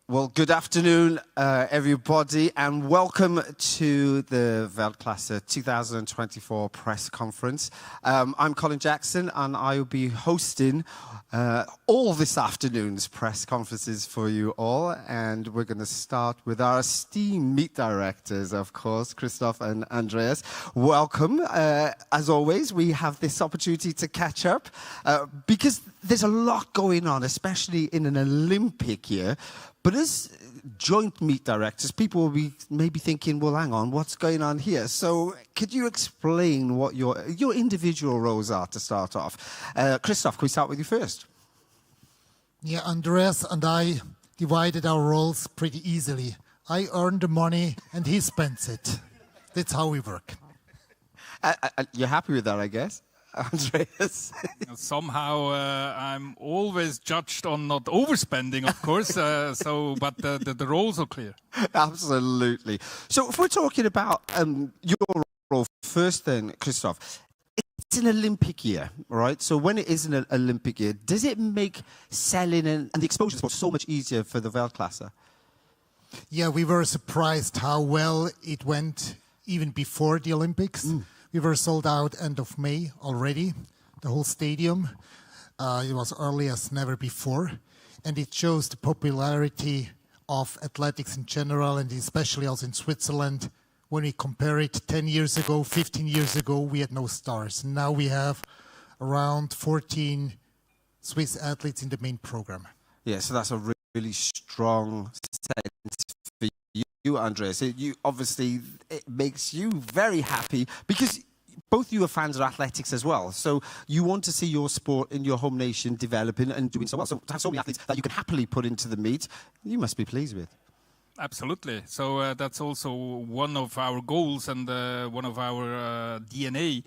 Well, good afternoon, everybody, and welcome to the Weltklasse 2024 press conference. I'm Colin Jackson, and I will be hosting all this afternoon's press conferences for you all. And we're going to start with our esteemed meet directors, of course, Christoph and Andreas. Welcome. As always, we have this opportunity to catch up because there's a lot going on, especially in an Olympic year. But as joint meet directors, people will be maybe thinking, well, hang on, what's going on here? So could you explain what your individual roles are to start off? Christoph, can we start with you first? Yeah, Andreas and I divided our roles pretty easily. I earn the money and he spends it. That's how we work. You're happy with that, I guess? Andreas? Somehow I'm always judged on not overspending, of course, but the roles are clear. Absolutely. So if we're talking about your role first then, Christoph, it's an Olympic year, right? So when it is an Olympic year, does it make selling and the exposure so much easier for the Weltklasse? Yeah, we were surprised how well it went even before the Olympics. We were sold out end of May already, the whole stadium. It was early as never before. And it shows the popularity of athletics in general, and especially also in Switzerland. When we compare it 10 years ago, 15 years ago, we had no stars. Now we have around 14 Swiss athletes in the main program. Yeah, so that's a really strong sense for you, Andreas. It makes you very happy because both you are fans of athletics as well. So you want to see your sport in your home nation developing and doing so well. So to have so many athletes that you can happily put into the meet, you must be pleased with. Absolutely. So that's also one of our goals and one of our DNA.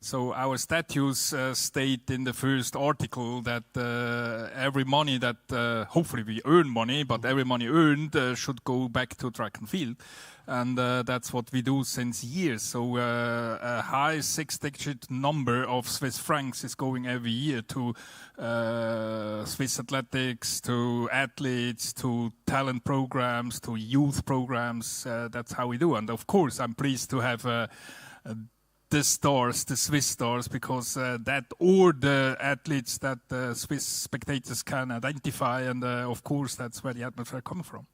So our statutes state in the first article that every money that, hopefully we earn money, but every money earned should go back to track and field. And that's what we do since years. So a high six-digit number of Swiss francs is going every year to Swiss athletics, to athletes, to talent programs, to youth programs. That's how we do. And of course, I'm pleased to have the stars, the Swiss stars, because that or the athletes that Swiss spectators can identify, and of course that's where the atmosphere comes from.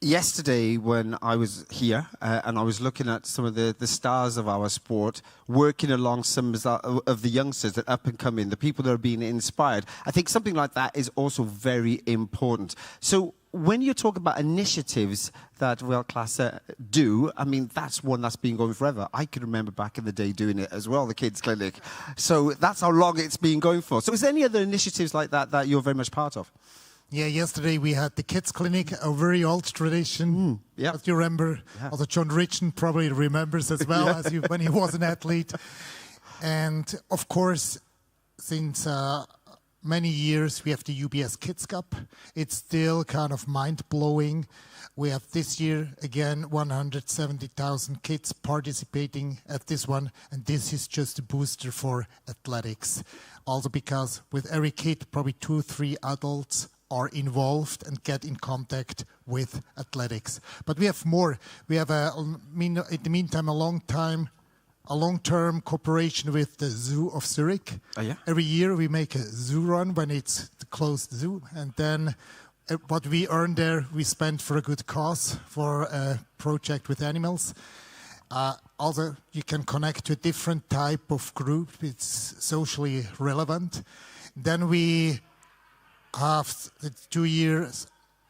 Yesterday when I was here and I was looking at some of the stars of our sport, working along some of the youngsters that up and coming, the people that are being inspired, I think something like that is also very important. So when you talk about initiatives that Weltklasse do, I mean, that's one that's been going forever. I can remember back in the day doing it as well, the kids' clinic. So that's how long it's been going for. So is there any other initiatives like that that you're very much part of? Yeah, yesterday we had the kids' clinic, a very old tradition, as you remember. Yeah. Also John Richen probably remembers as well as when he was an athlete. And of course, since many years, we have the UBS Kids Cup. It's still kind of mind-blowing. We have this year, again, 170,000 kids participating at this one. And this is just a booster for athletics. Also because with every kid, probably 2-3 adults are involved and get in contact with athletics. But we have more. We have, in the meantime, a long-term cooperation with the Zoo of Zurich. Oh, yeah? Every year we make a zoo run when it's the closed zoo. And then what we earn there, we spend for a good cause, for a project with animals. Also, you can connect to a different type of group. It's socially relevant. Then we have the 2 years,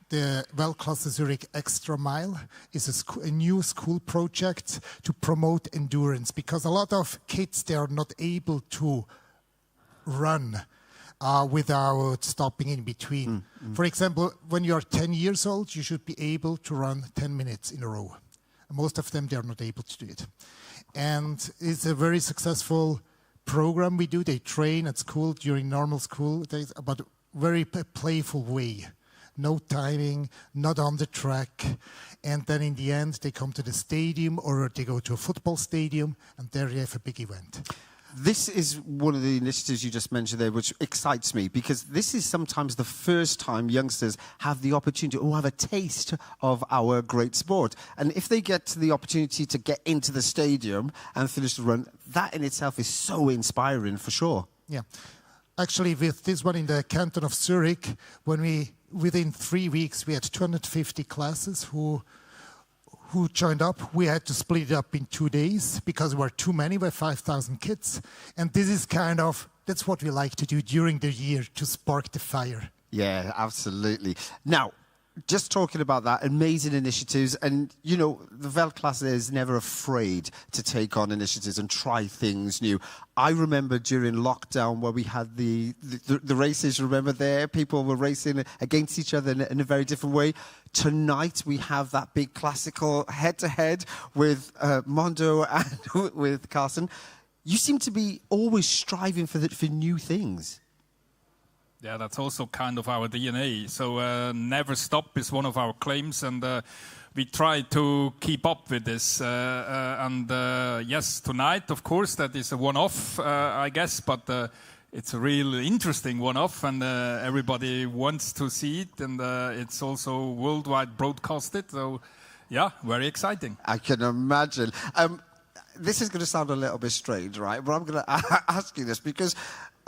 the Weltklasse Zurich Extra Mile is a new school project to promote endurance, because a lot of kids, they are not able to run without stopping in between. For example, when you are 10 years old, you should be able to run 10 minutes in a row. Most of them, they are not able to do it. And it's a very successful program we do. They train at school during normal school days, but very playful way. No timing, not on the track. And then in the end, they come to the stadium or they go to a football stadium, and there they have a big event. This is one of the initiatives you just mentioned there, which excites me, because this is sometimes the first time youngsters have the opportunity or have a taste of our great sport. And if they get the opportunity to get into the stadium and finish the run, that in itself is so inspiring for sure. Yeah. Actually, with this one in the canton of Zurich, within 3 weeks, we had 250 classes who joined up. We had to split it up in 2 days because we were too many, we had 5,000 kids. And this is that's what we like to do during the year, to spark the fire. Yeah, absolutely. Now, just talking about that, amazing initiatives, and you know, the Weltklasse is never afraid to take on initiatives and try things new. I remember during lockdown where we had the races, remember there? People were racing against each other in a very different way. Tonight we have that big classical head-to-head with Mondo and with Carsten. You seem to be always striving for new things. Yeah, that's also kind of our DNA. So never stop is one of our claims, and we try to keep up with this. Yes, tonight, of course, that is a one-off, I guess, but it's a real interesting one-off, and everybody wants to see it, and it's also worldwide broadcasted. So, yeah, very exciting. I can imagine. This is going to sound a little bit strange, right? But I'm going to ask you this because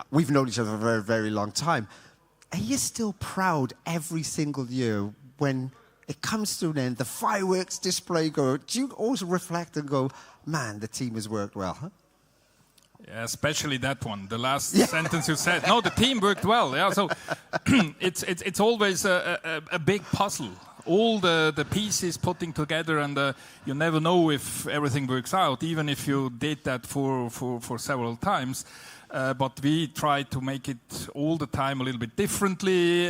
we've known each other for a very, very long time. Are you still proud every single year when it comes to an end, the fireworks display go? Do you always reflect and go, man, the team has worked well, huh? Yeah, especially that one, the last sentence you said. No, the team worked well. Yeah, so it's always a big puzzle. All the pieces putting together, and you never know if everything works out, even if you did that for several times. But we try to make it all the time a little bit differently.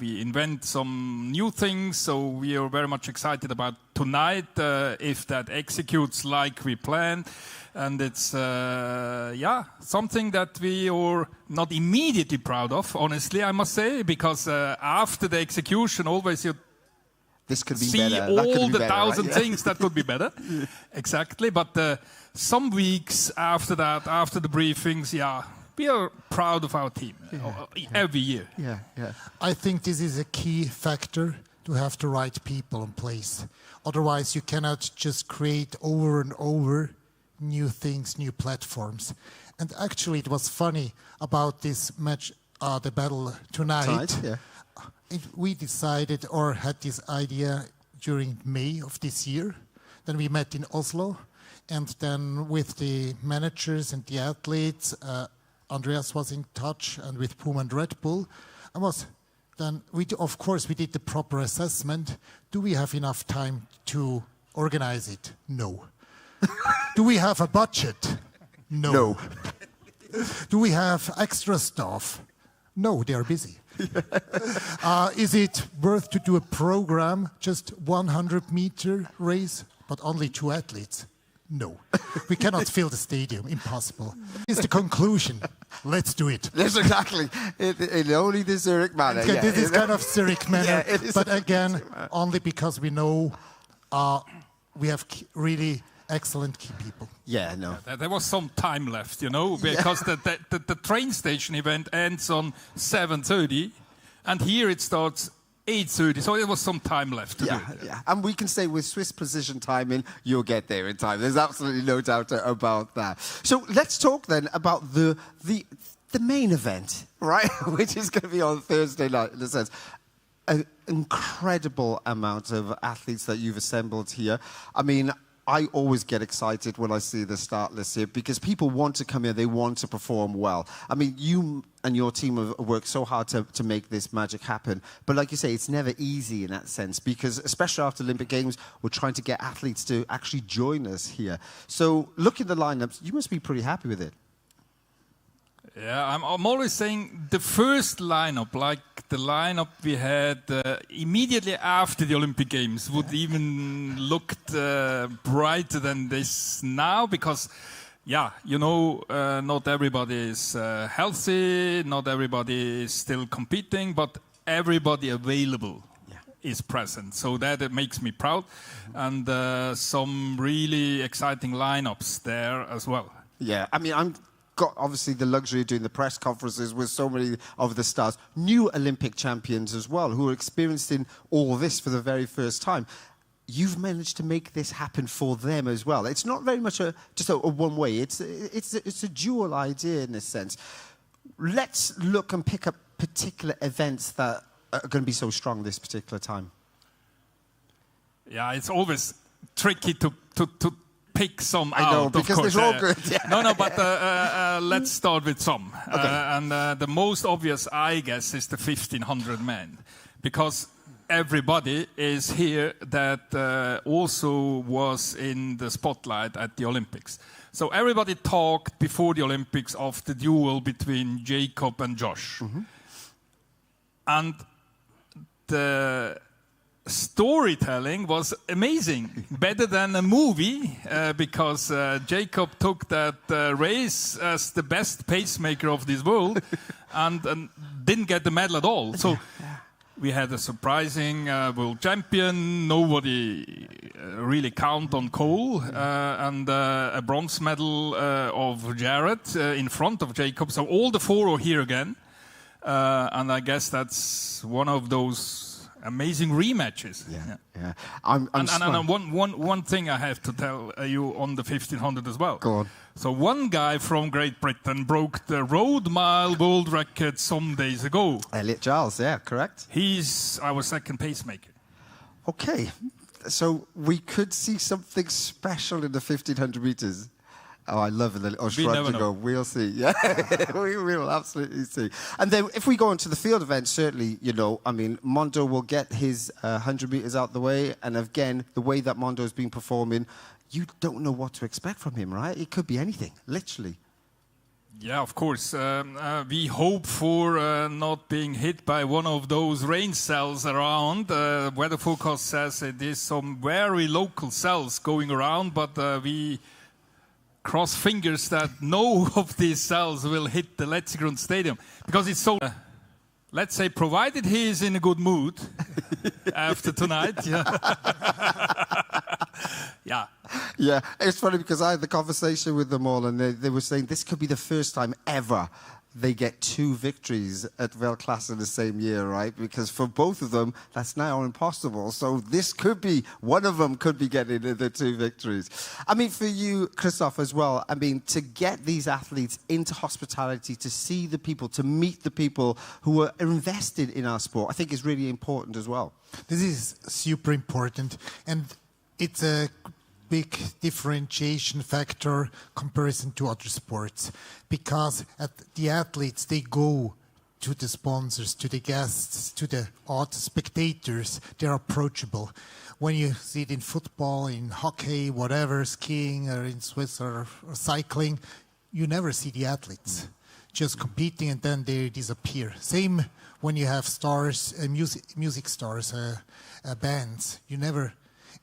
We invent some new things, so we are very much excited about tonight, if that executes like we planned. And it's, something that we are not immediately proud of, honestly, I must say, because after the execution, always you this could be see better. all the better, thousand right? things that could be better. Exactly. But some weeks after that, after the briefings, we are proud of our team every year. Yeah. I think this is a key factor, to have the right people in place. Otherwise, you cannot just create over and over new things, new platforms. And actually, it was funny about this match, the battle tonight. We decided, or had this idea during May of this year. Then we met in Oslo, and then with the managers and the athletes, Andreas was in touch, and with Puma and Red Bull. Of course, we did the proper assessment. Do we have enough time to organize it? No. Do we have a budget? No. Do we have extra staff? No, they are busy. Is it worth to do a program, just 100-meter race, but only 2 athletes? No. We cannot fill the stadium. Impossible. It's the conclusion. Let's do it. That's exactly. In only the Zurich manner. This is kind of Zurich manner. But again, only because we know we have really excellent key people. Yeah, no. There was some time left, because the train station event ends on 7:30, and here it starts 8:30, so there was some time left to do it. Yeah. And we can say with Swiss precision timing, you'll get there in time. There's absolutely no doubt about that. So let's talk then about the main event, right? Which is going to be on Thursday night, in a sense. An incredible amount of athletes that you've assembled here. I mean, I always get excited when I see the start list here because people want to come here, they want to perform well. I mean, you and your team have worked so hard to make this magic happen. But like you say, it's never easy in that sense because especially after Olympic Games, we're trying to get athletes to actually join us here. So look at the lineups, you must be pretty happy with it. Yeah, I'm always saying the first lineup, like the lineup we had immediately after the Olympic Games, would even looked brighter than this now because, not everybody is healthy, not everybody is still competing, but everybody available is present. So that makes me proud. And some really exciting lineups there as well. Yeah, I mean, got obviously the luxury of doing the press conferences with so many of the stars, new Olympic champions as well, who are experiencing all this for the very first time. You've managed to make this happen for them as well. It's not very much just a one way. It's a dual idea in a sense. Let's look and pick up particular events that are going to be so strong this particular time. Yeah, it's always tricky to pick some out. I know, because they're all good. Yeah. No, but let's start with some. Okay. And the most obvious, I guess, is the 1500 men. Because everybody is here that also was in the spotlight at the Olympics. So everybody talked before the Olympics of the duel between Jakob and Josh. Mm-hmm. And the storytelling was amazing, better than a movie, because Jakob took that race as the best pacemaker of this world and didn't get the medal at all. So we had a surprising world champion. Nobody really count on Cole, and a bronze medal of Jared in front of Jakob. So all the four are here again, and I guess that's one of those amazing rematches. Yeah. And one thing I have to tell you on the 1500 as well. Go on. So one guy from Great Britain broke the road mile world record some days ago. Elliot Giles, yeah, correct. He's our second pacemaker. Okay, so we could see something special in the 1500 meters. Oh, I love it. Oh, shrug to go. We'll see. Yeah, we will absolutely see. And then if we go into the field event, certainly, Mondo will get his 100 meters out the way. And again, the way that Mondo's been performing, you don't know what to expect from him, right? It could be anything, literally. Yeah, of course. We hope for not being hit by one of those rain cells around. Weather forecast says it is some very local cells going around, but we cross fingers that no of these cells will hit the Letsile Stadium, because it's so... let's say, provided he is in a good mood after tonight. Yeah, it's funny because I had the conversation with them all, and they were saying this could be the first time ever they get two victories at Weltklasse in the same year, right? Because for both of them, that's now impossible. So this could be, one of them could be getting the two victories. I mean, for you, Christoph, as well, to get these athletes into hospitality, to see the people, to meet the people who are invested in our sport, I think is really important as well. This is super important, and it's a big differentiation factor comparison to other sports, because the athletes, they go to the sponsors, to the guests, to the spectators. They're approachable. When you see it in football, in hockey, whatever, skiing, or in Swiss or cycling, you never see the athletes just competing, and then they disappear. Same when you have stars, music stars, bands. You never.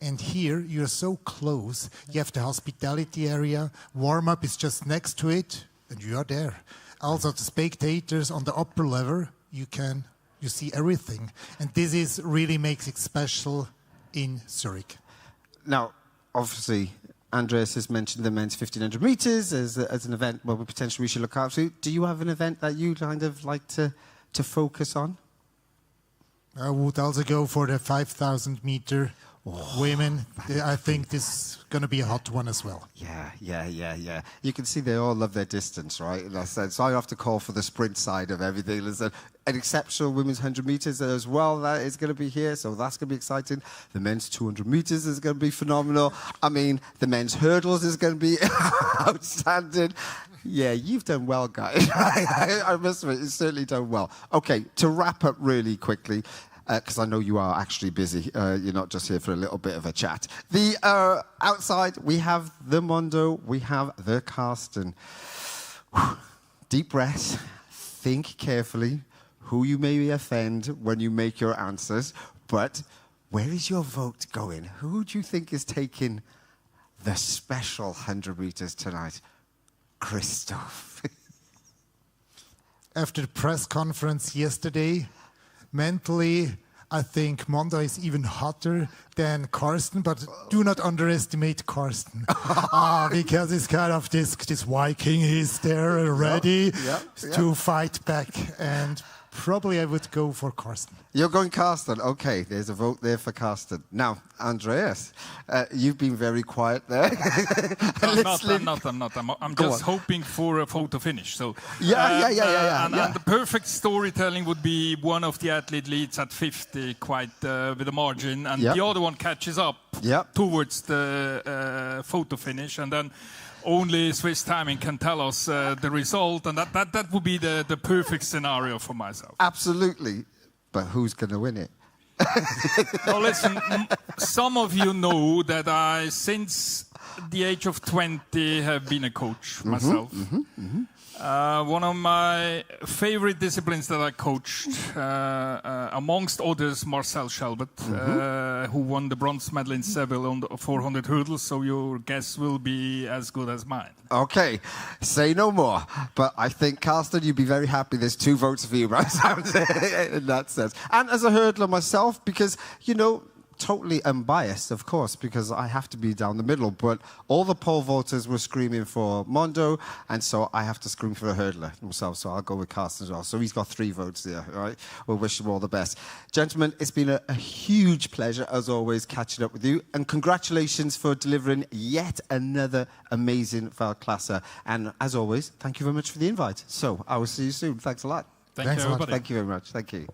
And here, you're so close. You have the hospitality area. Warm-up is just next to it, and you are there. Also, the spectators on the upper level, you see everything. And this really makes it special in Zurich. Now, obviously, Andreas has mentioned the men's 1500 meters as an event where potentially we should look out to. Do you have an event that you kind of like to focus on? I would also go for the 5,000 meter women. I think this is going to be a hot one as well. Yeah. You can see they all love their distance, right? In that sense. So I have to call for the sprint side of everything. There's an exceptional women's 100 meters as well that is going to be here, so that's going to be exciting. The men's 200 meters is going to be phenomenal. The men's hurdles is going to be outstanding. Yeah, you've done well, guys. I must admit, you've certainly done well. Okay, to wrap up really quickly, because I know you are actually busy. You're not just here for a little bit of a chat. The outside, we have the Mondo, we have the Karsten. Deep breath, think carefully who you may offend when you make your answers, but where is your vote going? Who do you think is taking the special 100 meters tonight? Christoph. After the press conference yesterday, mentally, I think Mondo is even hotter than Karsten, but do not underestimate Karsten. Because it's kind of this Viking, he's there ready to fight back. And probably I would go for Karsten. You're going Karsten. Okay, there's a vote there for Karsten. Now, Andreas, you've been very quiet there. I'm not. I'm just hoping for a photo finish. So And the perfect storytelling would be one of the athlete leads at 50, quite with a margin, and the other one catches up towards the photo finish, and then only Swiss timing can tell us the result, and that would be the perfect scenario for myself. Absolutely. But who's going to win it? Well, listen, some of you know that I, since the age of 20, have been a coach myself. One of my favorite disciplines that I coached, amongst others, Marcel Schelbert, who won the bronze medal in Seville on the 400 hurdles, so your guess will be as good as mine. Okay, say no more. But I think, Karsten, you'd be very happy there's 2 votes for you, right? In that sense. And as a hurdler myself, because, you know, totally unbiased, of course, because I have to be down the middle, but all the poll voters were screaming for Mondo, and so I have to scream for a hurdler myself, so I'll go with Karsten as well. So he's got 3 votes there, all right? We'll wish him all the best. Gentlemen, it's been a huge pleasure, as always, catching up with you, and congratulations for delivering yet another amazing Weltklasse. And as always, thank you very much for the invite. So I will see you soon. Thanks a lot. Thanks you, everybody. Thank you very much. Thank you.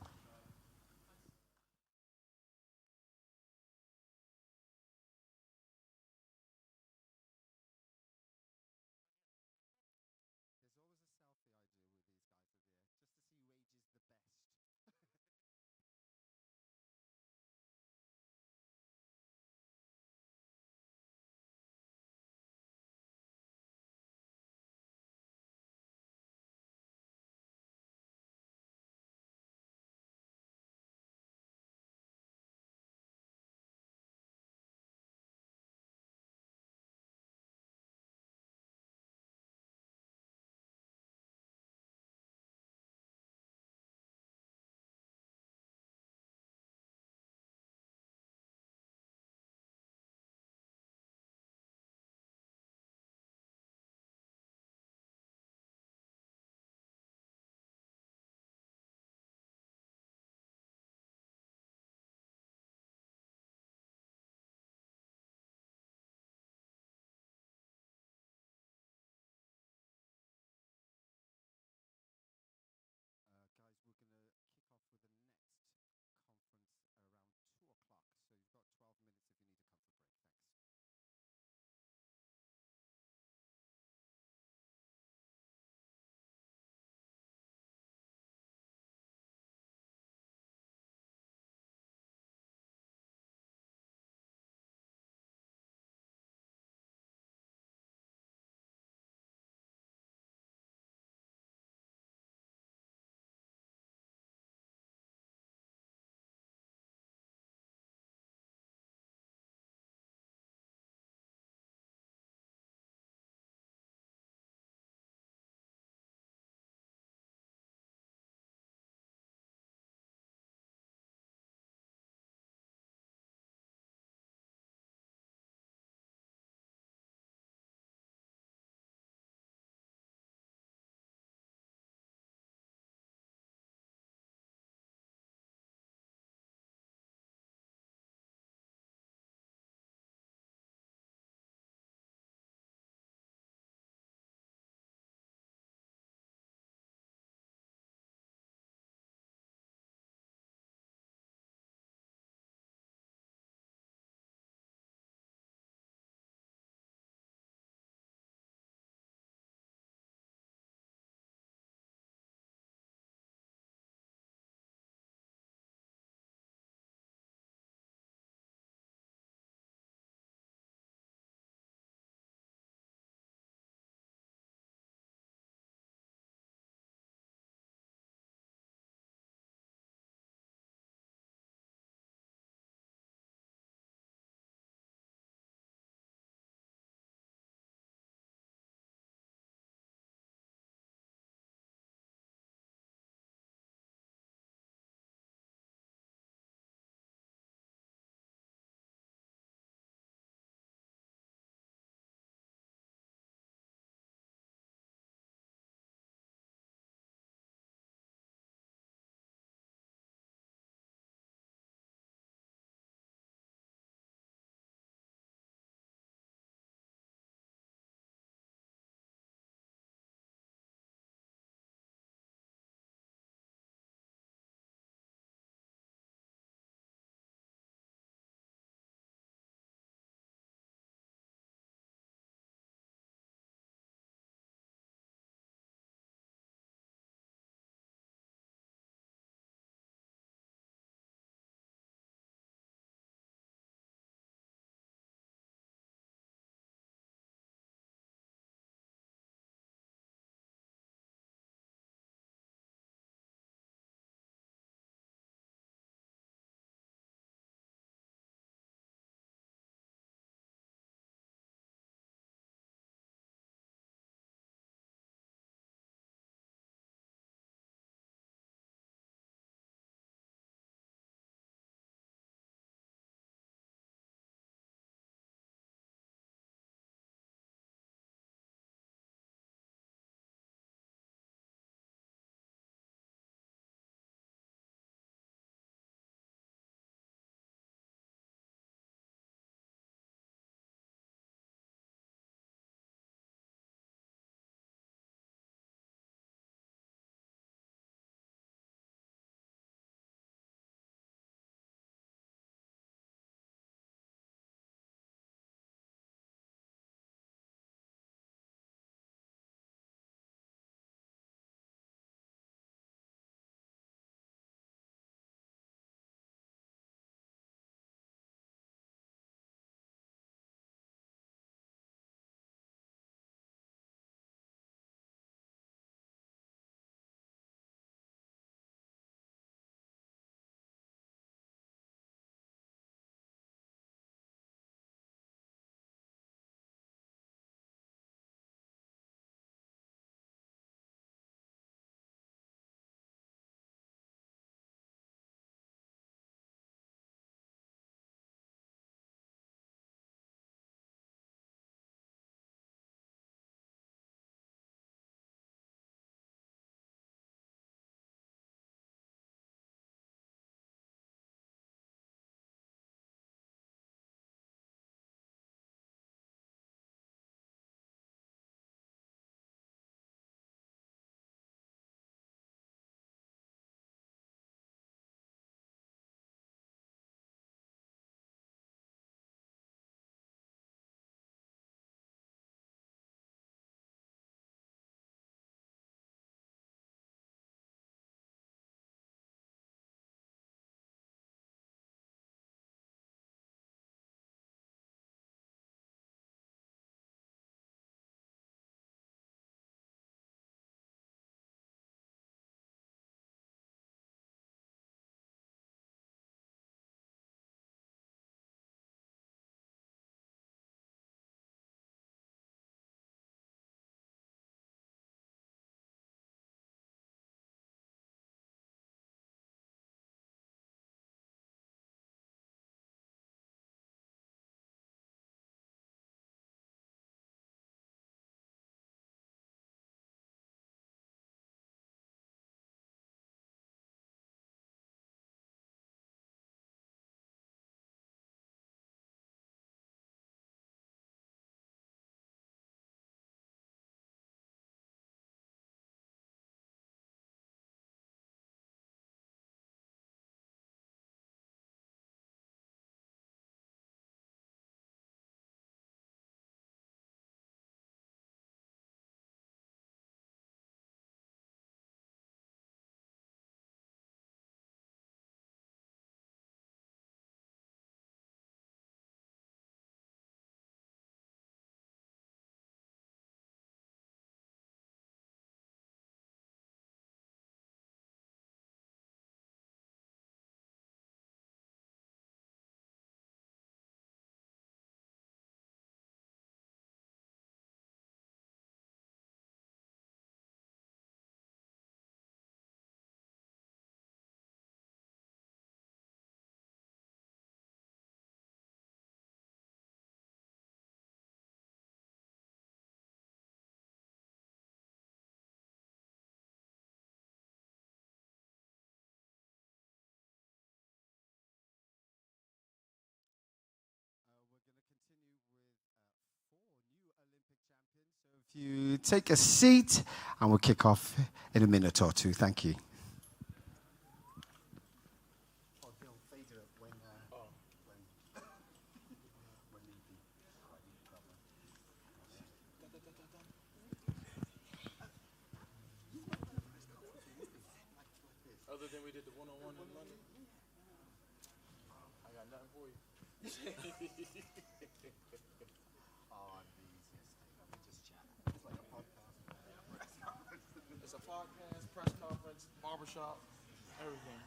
If you take a seat, and we'll kick off in a minute or two. Thank you. Other than we did the one-on-one in London, I got nothing for you. It's a podcast, press conference, barbershop, everything.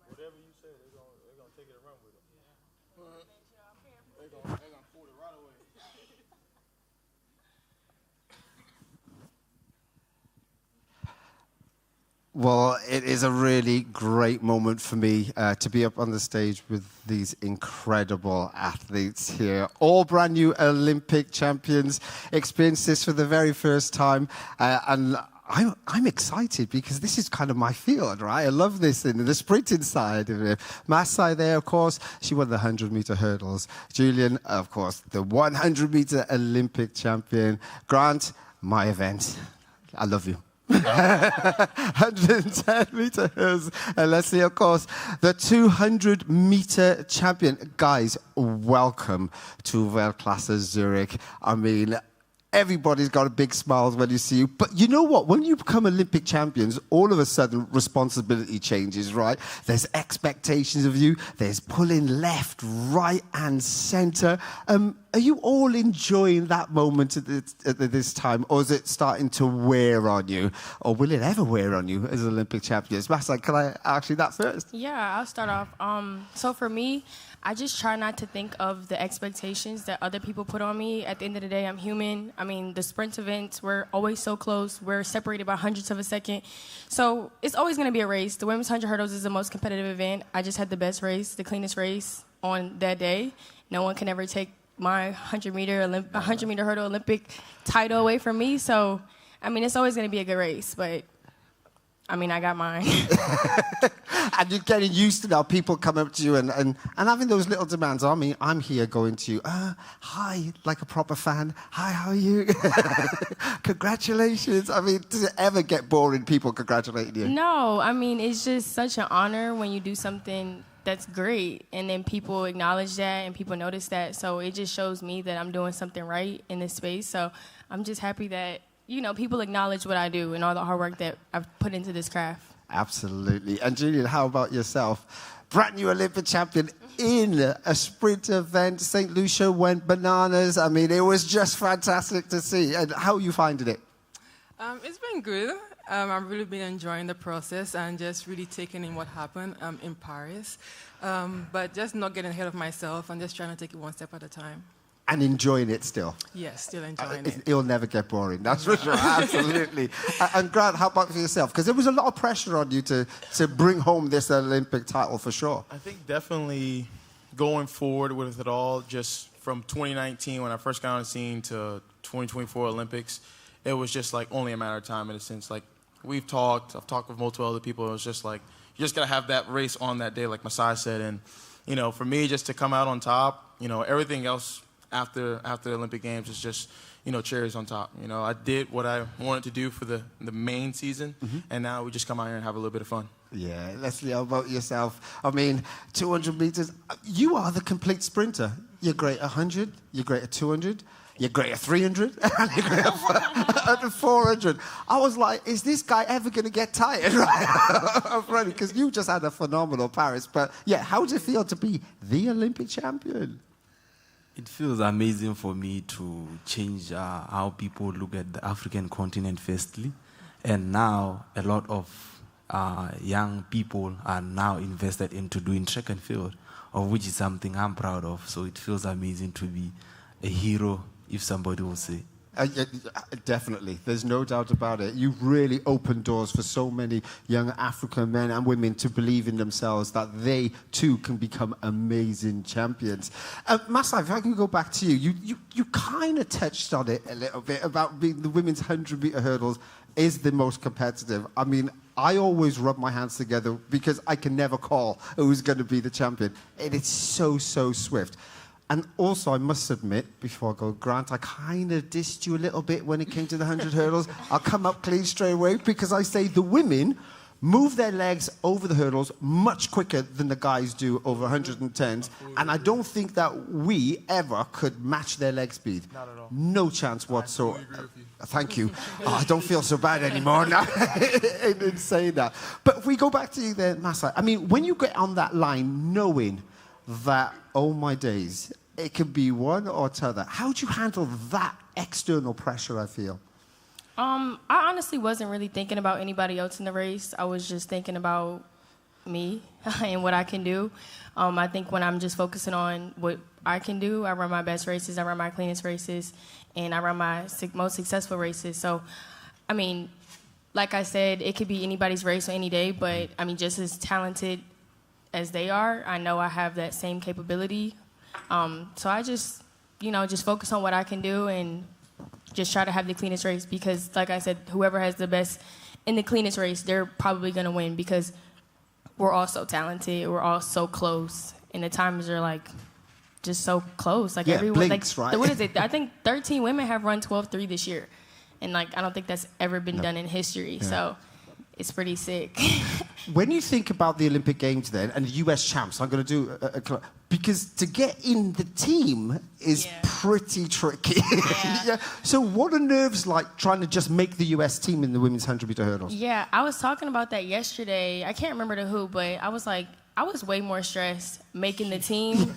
Whatever you say, they're gonna take it and run with it. They're gonna pull it right away. Well, it is a really great moment for me to be up on the stage with these incredible athletes here. All brand new Olympic champions, experienced this for the very first time. And I'm excited because this is kind of my field, right? I love this in the sprinting side of it. Masai there, of course, she won the 100-meter hurdles. Julien, of course, the 100-meter Olympic champion. Grant, my event. I love you. 110 meters. And Letsile, of course, the 200-meter champion. Guys, welcome to Weltklasse Zurich. I mean, everybody's got a big smile when you see you. But you know what? When you become Olympic champions, all of a sudden responsibility changes, right? There's expectations of you. There's pulling left, right, and center. Are you all enjoying that moment at this time? Or is it starting to wear on you? Or will it ever wear on you as Olympic champions? Masai, can I ask you that first? Yeah, I'll start off. So for me, I just try not to think of the expectations that other people put on me. At the end of the day, I'm human. I mean, the sprint events, we're always so close. We're separated by hundredths of a second. So it's always going to be a race. The women's 100 hurdles is the most competitive event. I just had the best race, the cleanest race on that day. No one can ever take my 100-meter hurdle Olympic title away from me. So, I mean, it's always going to be a good race, but I mean, I got mine. And you're getting used to now people come up to you and having those little demands. I mean, I'm here going to you, hi, like a proper fan. Hi, how are you? Congratulations. I mean, does it ever get boring, people congratulating you? No, I mean, it's just such an honor when you do something that's great, and then people acknowledge that and people notice that. So it just shows me that I'm doing something right in this space. So I'm just happy that, you know, people acknowledge what I do and all the hard work that I've put into this craft. Absolutely. And Julien, how about yourself? Brand new Olympic champion in a sprint event. St. Lucia went bananas. I mean, it was just fantastic to see. And how are you finding it? It's been good. I've really been enjoying the process and just really taking in what happened in Paris. But just not getting ahead of myself and just trying to take it one step at a time. And enjoying it still. Yes, still enjoying it. It'll never get boring, that's for sure, absolutely. And Grant, how about for yourself? Because there was a lot of pressure on you to bring home this Olympic title for sure. I think definitely going forward with it all, just from 2019 when I first got on the scene to 2024 Olympics, it was just like only a matter of time in a sense. Like I've talked with multiple other people, it was just like, you just got to have that race on that day, like Masai said. And, you know, for me, just to come out on top, you know, everything else after the Olympic Games is just, you know, cherries on top. You know, I did what I wanted to do for the main season, and now we just come out here and have a little bit of fun. Yeah, Letsile, how about yourself? I mean, 200 meters, you are the complete sprinter. You're great at 100, you're great at 200, you're great at 300, and you're great at 400. I was like, is this guy ever going to get tired? Right? Because you just had a phenomenal Paris. But yeah, how does it feel to be the Olympic champion? It feels amazing for me to change how people look at the African continent firstly. And now a lot of young people are now invested into doing track and field, of which is something I'm proud of. So it feels amazing to be a hero, if somebody will say. Definitely. There's no doubt about it. You've really opened doors for so many young African men and women to believe in themselves that they too can become amazing champions. Masai, if I can go back to you, you kind of touched on it a little bit about being the women's 100-meter hurdles is the most competitive. I mean, I always rub my hands together because I can never call who's going to be the champion. And it's so swift. And also, I must admit, before I go, Grant, I kind of dissed you a little bit when it came to the 100 hurdles. I'll come up clean straight away because I say the women move their legs over the hurdles much quicker than the guys do over 110s. And I don't think that we ever could match their leg speed. Not at all. No chance whatsoever. Thank you. Oh, I don't feel so bad anymore now in saying that. But if we go back to you then, Masai, I mean, when you get on that line knowing that, oh my days, it can be one or t'other. How do you handle that external pressure, I feel? I honestly wasn't really thinking about anybody else in the race. I was just thinking about me and what I can do. I think when I'm just focusing on what I can do, I run my best races, I run my cleanest races, and I run my most successful races. So, I mean, like I said, it could be anybody's race on any day, but, I mean, just as talented as they are, I know I have that same capability. So I just, just focus on what I can do and just try to have the cleanest race because, like I said, whoever has the best in the cleanest race, they're probably going to win because we're all so talented. We're all so close. And the times are, like, just so close. Like, everyone, blinks, like, right? What is it? I think 13 women have run 12:3 this year. And, like, I don't think that's ever been done in history. Yeah. So it's pretty sick. When you think about the Olympic Games then, and the US champs, I'm going to do because to get in the team is pretty tricky. Yeah. So what are nerves like trying to just make the US team in the women's 100-meter hurdles? Yeah, I was talking about that yesterday. I can't remember who, but I was like, I was way more stressed making the team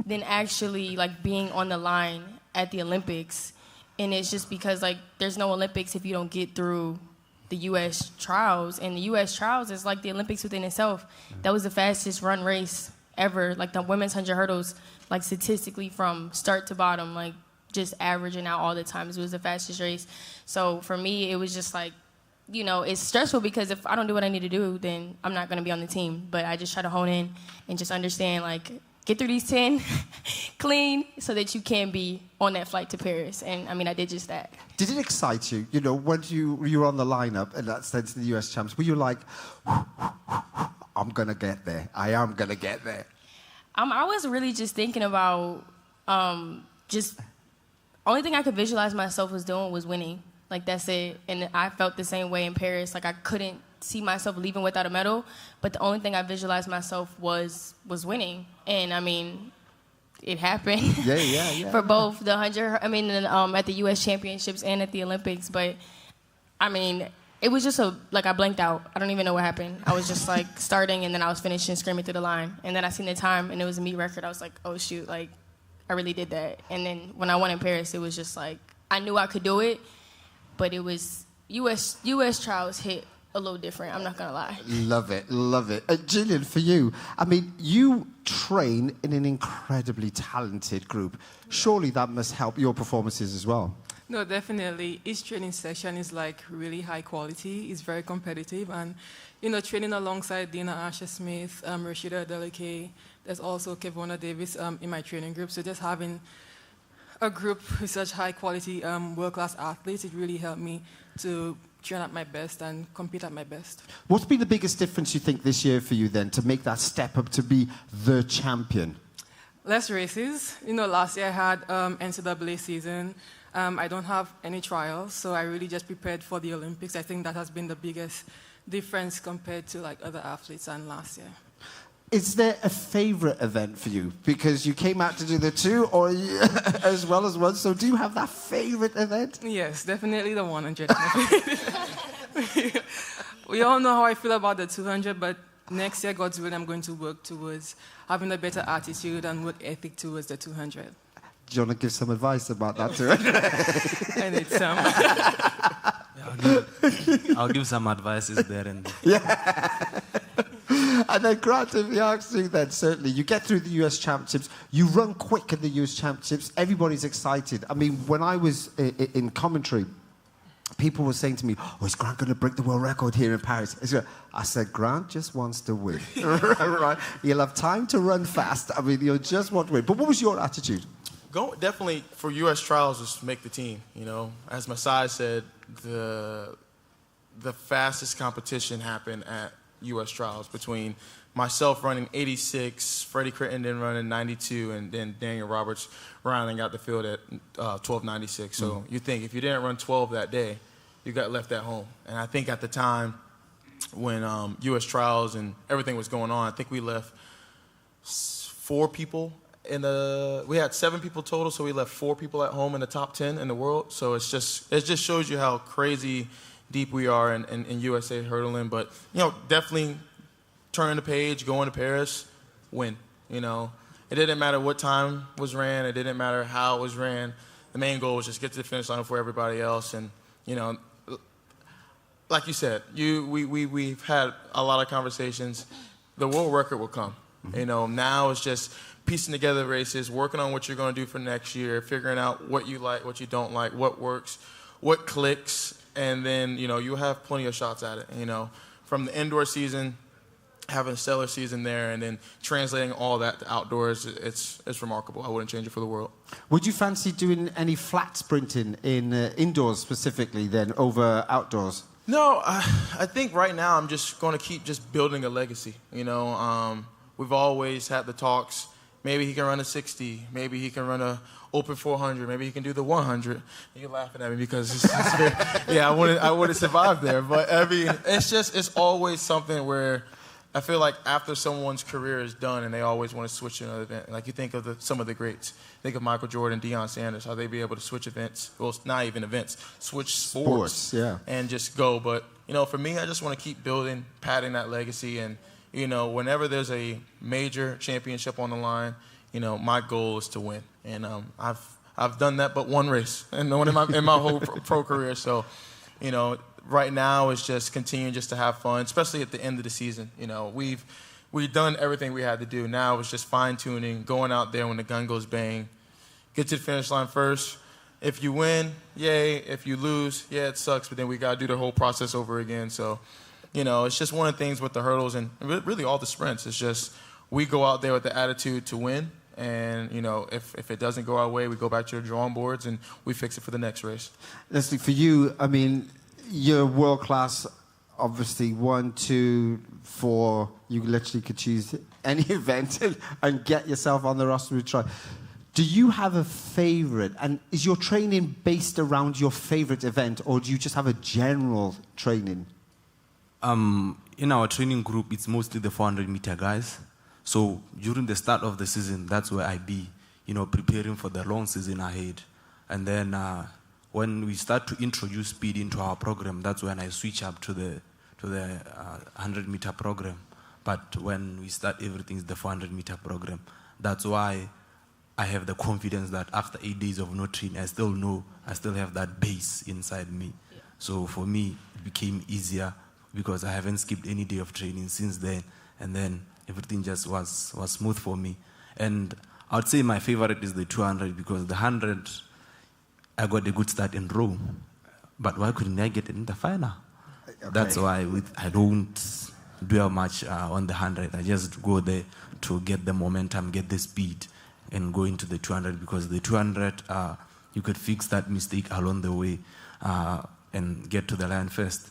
than actually like being on the line at the Olympics. And it's just because like there's no Olympics if you don't get through the U.S. trials, and the U.S. trials is like the Olympics within itself. That was the fastest run race ever, like the women's 100 hurdles, like statistically from start to bottom, like just averaging out all the times. It was the fastest race. So for me, it was just like, it's stressful because if I don't do what I need to do, then I'm not going to be on the team. But I just try to hone in and just understand, like, get through these 10 clean so that you can be on that flight to Paris. And, I mean, I did just that. Did it excite you, when you were on the lineup in that sense, the US champs? Were you like, I'm going to get there. I am going to get there. I was really just thinking about only thing I could visualize myself was doing was winning. Like, that's it. And I felt the same way in Paris. Like, I couldn't see myself leaving without a medal, but the only thing I visualized myself was winning. And, I mean, it happened. Yeah. For both the 100, at the U.S. Championships and at the Olympics. But, I mean, it was just I blanked out. I don't even know what happened. I was just, like, starting, and then I was finishing, screaming through the line. And then I seen the time, and it was a meet record. I was like, oh, shoot, like, I really did that. And then when I won in Paris, it was just like, I knew I could do it, but it was U.S. trials hit a little different, I'm not going to lie. Love it. Julien, for you, I mean, you train in an incredibly talented group. Surely that must help your performances as well. No, definitely. Each training session is like really high quality. It's very competitive. And, training alongside Dina Asher-Smith, Rashida Adeleke, there's also Kevona Davis in my training group. So just having a group with such high quality world-class athletes, it really helped me to train at my best and compete at my best. What's been the biggest difference you think this year for you then to make that step up to be the champion? Less races. Last year I had NCAA season. I don't have any trials, so I really just prepared for the Olympics. I think that has been the biggest difference compared to like other athletes and last year. Is there a favorite event for you? Because you came out to do the two or as well as one, so do you have that favorite event? Yes, definitely the 100. We all know how I feel about the 200, but next year, God's will, I'm going to work towards having a better attitude and work ethic towards the 200. Do you want to give some advice about that 200? I need some. I'll give some advices there and there. Yeah. And then Grant, if you ask you then, certainly, you get through the US Championships, you run quick in the US Championships, everybody's excited. I mean, when I was in commentary, people were saying to me, oh, is Grant going to break the world record here in Paris? I said, Grant just wants to win. Right? You'll have time to run fast. I mean, you'll just want to win. But what was your attitude? Definitely for U.S. trials was make the team. You know, as Masai said, the fastest competition happened at U.S. trials between myself running 86, Freddie Crittenden running 92, and then Daniel Roberts rounding out the field at 12.96. So you think if you didn't run 12 that day, you got left at home. And I think at the time when U.S. trials and everything was going on, I think we left 4 people. We had 7 people total, so we left 4 people at home in the top 10 in the world. So it just shows you how crazy deep we are in USA hurdling. But, you know, definitely turn the page, go into Paris, win. You know, it didn't matter what time was ran. It didn't matter how it was ran. The main goal was just get to the finish line before everybody else. And, you know, like you said, we've had a lot of conversations. The world record will come. You know, now it's just piecing together races, working on what you're going to do for next year, figuring out what you like, what you don't like, what works, what clicks, and then, you know, you'll have plenty of shots at it. You know, from the indoor season, having a stellar season there, and then translating all that to outdoors, it's remarkable. I wouldn't change it for the world. Would you fancy doing any flat sprinting in indoors specifically then over outdoors? No, I think right now I'm just going to keep just building a legacy. You know, we've always had the talks. Maybe he can run a 60. Maybe he can run a open 400. Maybe he can do the 100. You're laughing at me because I wouldn't survive there. But I mean, it's always something where I feel like after someone's career is done and they always want to switch to another event. Like you think of some of the greats. Think of Michael Jordan, Deion Sanders, how they be able to switch events. Well, not even events, switch sports yeah. And just go. But, you know, for me, I just want to keep building, padding that legacy. And, you know, whenever there's a major championship on the line, you know, my goal is to win. And I've done that but one race in my whole pro career. So, you know, right now is just continuing just to have fun, especially at the end of the season. You know, we've done everything we had to do. Now it's just fine-tuning, going out there when the gun goes bang, get to the finish line first. If you win, yay. If you lose, yeah, it sucks, but then we got to do the whole process over again. So, you know, it's just one of the things with the hurdles and really all the sprints. It's just we go out there with the attitude to win. And, you know, if it doesn't go our way, we go back to the drawing boards and we fix it for the next race. Leslie, for you, I mean, you're world class, obviously 1, 2, 4. You literally could choose any event and get yourself on the roster to try. Do you have a favorite? And is your training based around your favorite event, or do you just have a general training? In our training group, it's mostly the 400-meter guys. So during the start of the season, that's where I be, you know, preparing for the long season ahead. And then when we start to introduce speed into our program, that's when I switch up to the 100-meter program. But when we start everything is the 400-meter program. That's why I have the confidence that after 8 days of no training, I still know I still have that base inside me. Yeah. So for me, it became easier because I haven't skipped any day of training since then. And then everything just was smooth for me. And I would say my favorite is the 200 because the 100, I got a good start in Rome. But why couldn't I get it in the final? Okay. That's why I don't dwell much on the 100. I just go there to get the momentum, get the speed, and go into the 200 because the 200, you could fix that mistake along the way and get to the line first.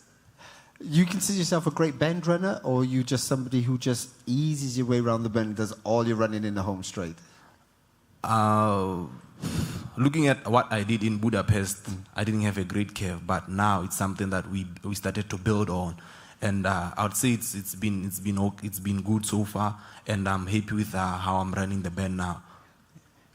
You consider yourself a great bend runner, or are you just somebody who just eases your way around the bend and does all your running in the home straight? Looking at what I did in Budapest, I didn't have a great curve, but now it's something that we started to build on. And I would say it's been good so far, and I'm happy with how I'm running the bend now.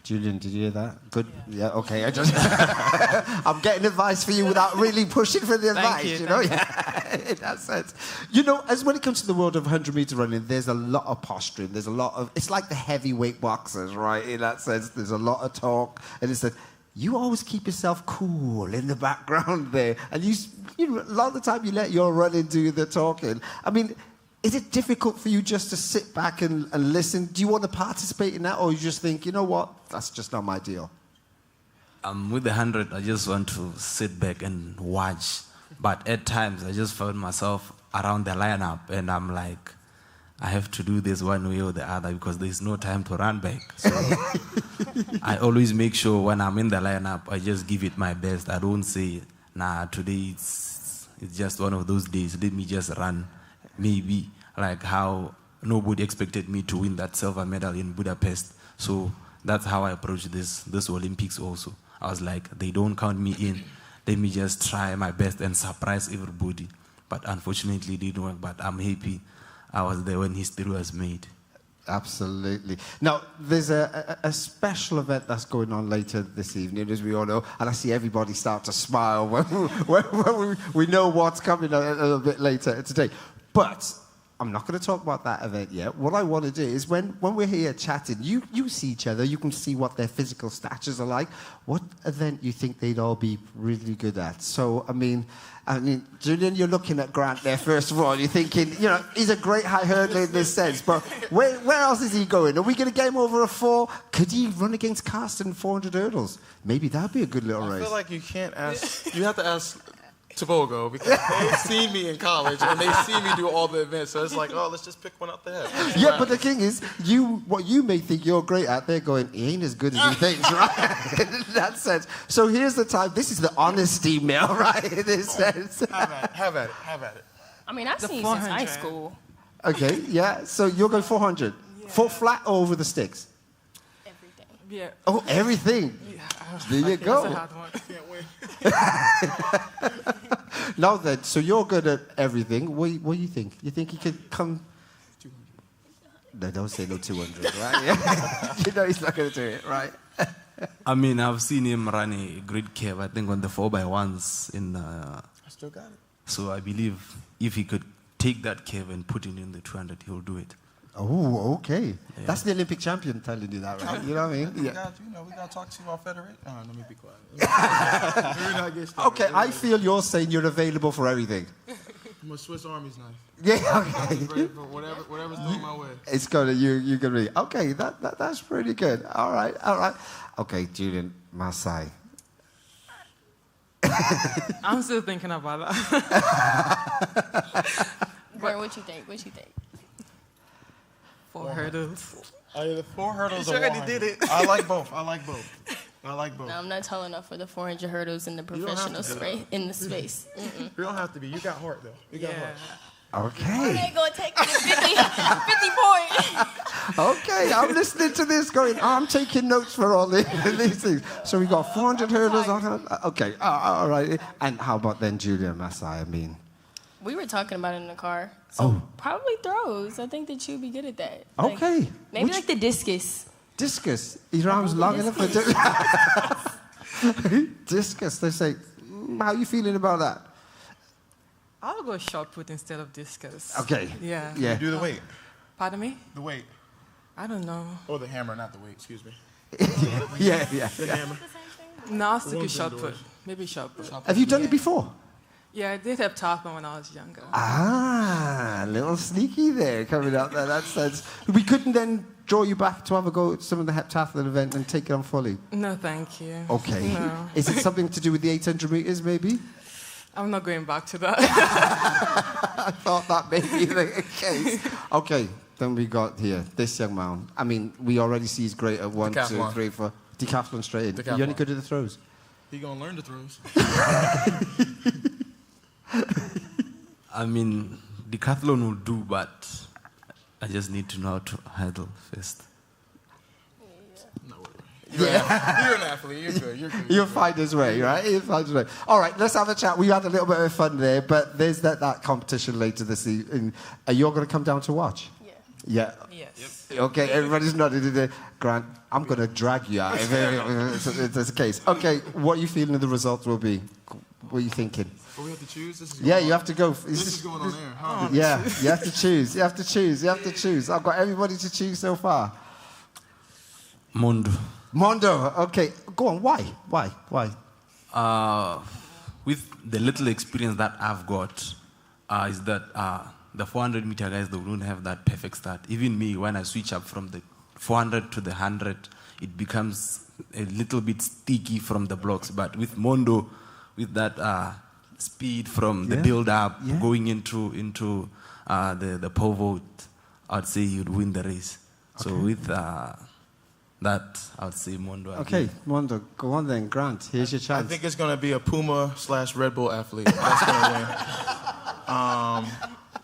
Julien, did you hear that? Good? Yeah, okay. I'm getting advice for you without really pushing for the advice, you know? Yeah, in that sense. You know, as when it comes to the world of 100-meter running, there's a lot of posturing. There's a lot of... It's like the heavyweight boxers, right? In that sense, there's a lot of talk. And it's that you always keep yourself cool in the background there. And you know, a lot of the time you let your running do the talking. I mean, Is it difficult for you just to sit back and listen? Do you want to participate in that, or you just think, you know what, that's just not my deal? With the 100, I just want to sit back and watch. But at times, I just found myself around the lineup, and I'm like, I have to do this one way or the other because there's no time to run back. So I always make sure when I'm in the lineup, I just give it my best. I don't say, nah, today it's just one of those days. Let me just run. Maybe like how nobody expected me to win that silver medal in Budapest. So that's how I approach this Olympics also. I was like, they don't count me in. Let me just try my best and surprise everybody. But unfortunately, it didn't work. But I'm happy I was there when history was made. Absolutely. Now, there's a special event that's going on later this evening, as we all know, and I see everybody start to smile when we know what's coming a little bit later today. But I'm not going to talk about that event yet. What I want to do is when we're here chatting, you see each other, you can see what their physical statures are like. What event you think they'd all be really good at? So, I mean, Julien, you're looking at Grant there, first of all. You're thinking, you know, he's a great high hurdler in this sense, but where else is he going? Are we going to get him over a 4? Could he run against Carsten in 400 hurdles? Maybe that'd be a good little race. I feel like you can't ask, you have to ask Tebogo, because they've seen me in college and they see me do all the events, so it's like, oh, let's just pick one up there. Yeah, but the thing is, what you may think you're great at, they're going, he ain't as good as he thinks, right? In that sense. So here's the time. This is the honesty mail, right? In this sense. Have at it. I mean, I've seen you since high school. Okay, yeah. So you're going 400. Yeah. 4 flat or over the sticks? Everything. Yeah. Oh, everything. Yeah. There you go. That's a hard one. I can't win. Now then, so you're good at everything. What do you think? You think he could come? 200. No, don't say no 200, right? Yeah. You know he's not going to do it, right? I mean, I've seen him run a great curve, I think, on the 4x1s in. I still got it. So I believe if he could take that curve and put it in the 200, he'll do it. Oh, okay. Yeah. That's the Olympic champion telling you that, right? You know what I mean? Yeah. We got to talk to our federation. Oh, let me be quiet. Okay, I feel you're saying you're available for everything. My Swiss Army's knife. Yeah, okay. Ready for whatever's thrown my way. It's gonna, you can read. Okay, that's pretty good. All right. Okay, Julien, Masai. I'm still thinking about that. What you think? 4 hurdles. Either 4 hurdles You or already 100. did it. I like both. No, I'm not tall enough for the 400 hurdles in the professional space. In the space. You don't have to be. You got heart, though. You got heart. Okay. ain't gonna take me to 50 points. Okay, I'm listening to this going, I'm taking notes for all these things. So we got 400 hurdles on. Okay, all right. And how about then Julien, Masai? I mean. We were talking about it in the car. So probably throws. I think that you'd be good at that. Like, Okay. Maybe like the discus. Discus. Your arm's long enough for discus. They say, how are you feeling about that? I'll go shot put instead of discus. Okay. Yeah. Yeah. Do the weight. Pardon me? The weight. I don't know. Or the hammer, not the weight. Excuse me. Yeah. The hammer. No, I'll stick with shot put. Maybe shot put. Have you done it before? Yeah, I did have top when I was younger. Ah, a little sneaky there coming up there. That sense. We couldn't then draw you back to have a go at some of the heptathlon event and take it on fully? No, thank you. Okay. No. Is it something to do with the 800 meters, maybe? I'm not going back to that. I thought that may be the case. Okay, then we got here this young man. I mean, we already see he's great at 1, 2, 3, 4. Decathlon straight in. Decathlon. You only good at the throws? He gonna learn the throws. I mean, decathlon will do, but I just need to know how to hurdle first. You're an athlete. You're good. You'll find his way, right? You'll find his way. All right, let's have a chat. We had a little bit of fun there, but there's that competition later this evening. Are you all going to come down to watch? Yeah. Yes. Yep. Okay, everybody's nodding in there. Grant, I'm going to drag you out if it's the case. Okay, what are you feeling the results will be? What are you thinking? Oh, we have to choose? This is You have to go. This is going on air, huh? Yeah, you have to choose. You have to choose. I've got everybody to choose so far. Mondo. Okay, go on. Why? With the little experience that I've got, is that the 400-meter guys, they don't have that perfect start. Even me, when I switch up from the 400 to the 100, it becomes a little bit sticky from the blocks. But with Mondo, with that speed from the build-up, going into the pole vault, I'd say you'd win the race. Okay. So with that, I'd say Mondo. Okay, Mondo, go on then. Grant, here's your chance. I think it's going to be a Puma/Red Bull athlete that's going to win.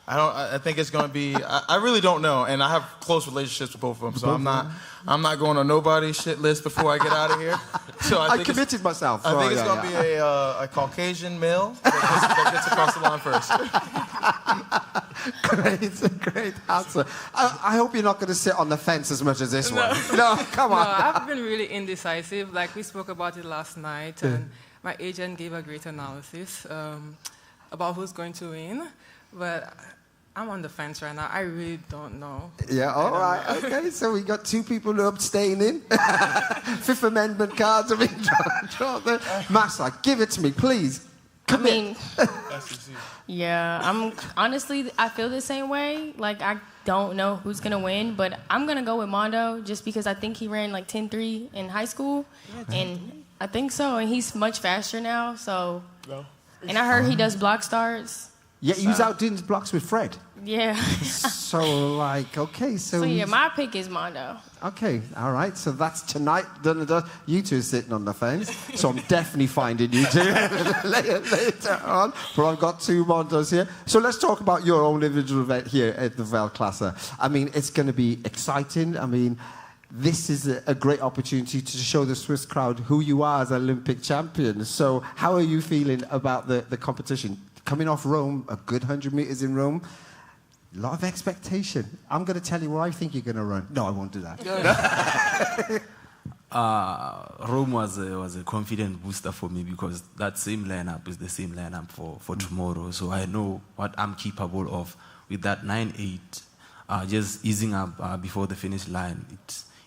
I think it's going to be. I really don't know, and I have close relationships with both of them, so I'm not going on nobody's shit list before I get out of here. So I committed myself. I think it's going to be a Caucasian male that gets across the line first. Great answer. I hope you're not going to sit on the fence as much as this one. No, come on. No, I've been really indecisive. Like we spoke about it last night, and my agent gave a great analysis about who's going to win, but I'm on the fence right now. I really don't know. Yeah, all right. Okay, so we got two people who are abstaining. Fifth Amendment cards are being drawn there. Masai, give it to me, please. I mean, yeah, honestly, I feel the same way. Like, I don't know who's going to win, but I'm going to go with Mondo just because I think he ran like 10.3 in high school. And I think so. And he's much faster now, so. And I heard he does block starts. Yeah, he was out doing his blocks with Fred. Yeah. So, like, okay, so yeah, my pick is Mondo. Okay, all right, so that's tonight. You two are sitting on the fence, so I'm definitely finding you two later on. But I've got two Mondos here. So let's talk about your own individual event here at the Weltklasse. I mean, it's going to be exciting. I mean, this is a great opportunity to show the Swiss crowd who you are as Olympic champion. So how are you feeling about the competition? Coming off Rome, a good 100 meters in Rome, a lot of expectation. I'm going to tell you where I think you're going to run. No, I won't do that. Rome was a confident booster for me because that same lineup is the same lineup for tomorrow. So I know what I'm capable of with that 9.8. Just easing up before the finish line,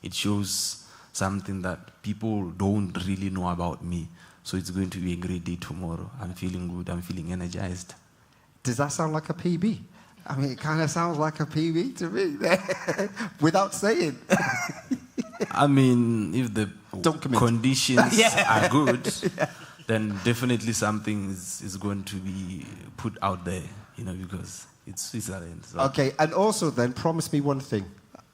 it shows something that people don't really know about me. So it's going to be a great day tomorrow. I'm feeling good. I'm feeling energized. Does that sound like a PB? I mean, it kind of sounds like a PB to me, without saying. I mean, if the conditions are good, then definitely something is going to be put out there, because it's Switzerland. So. Okay, and also then, promise me one thing,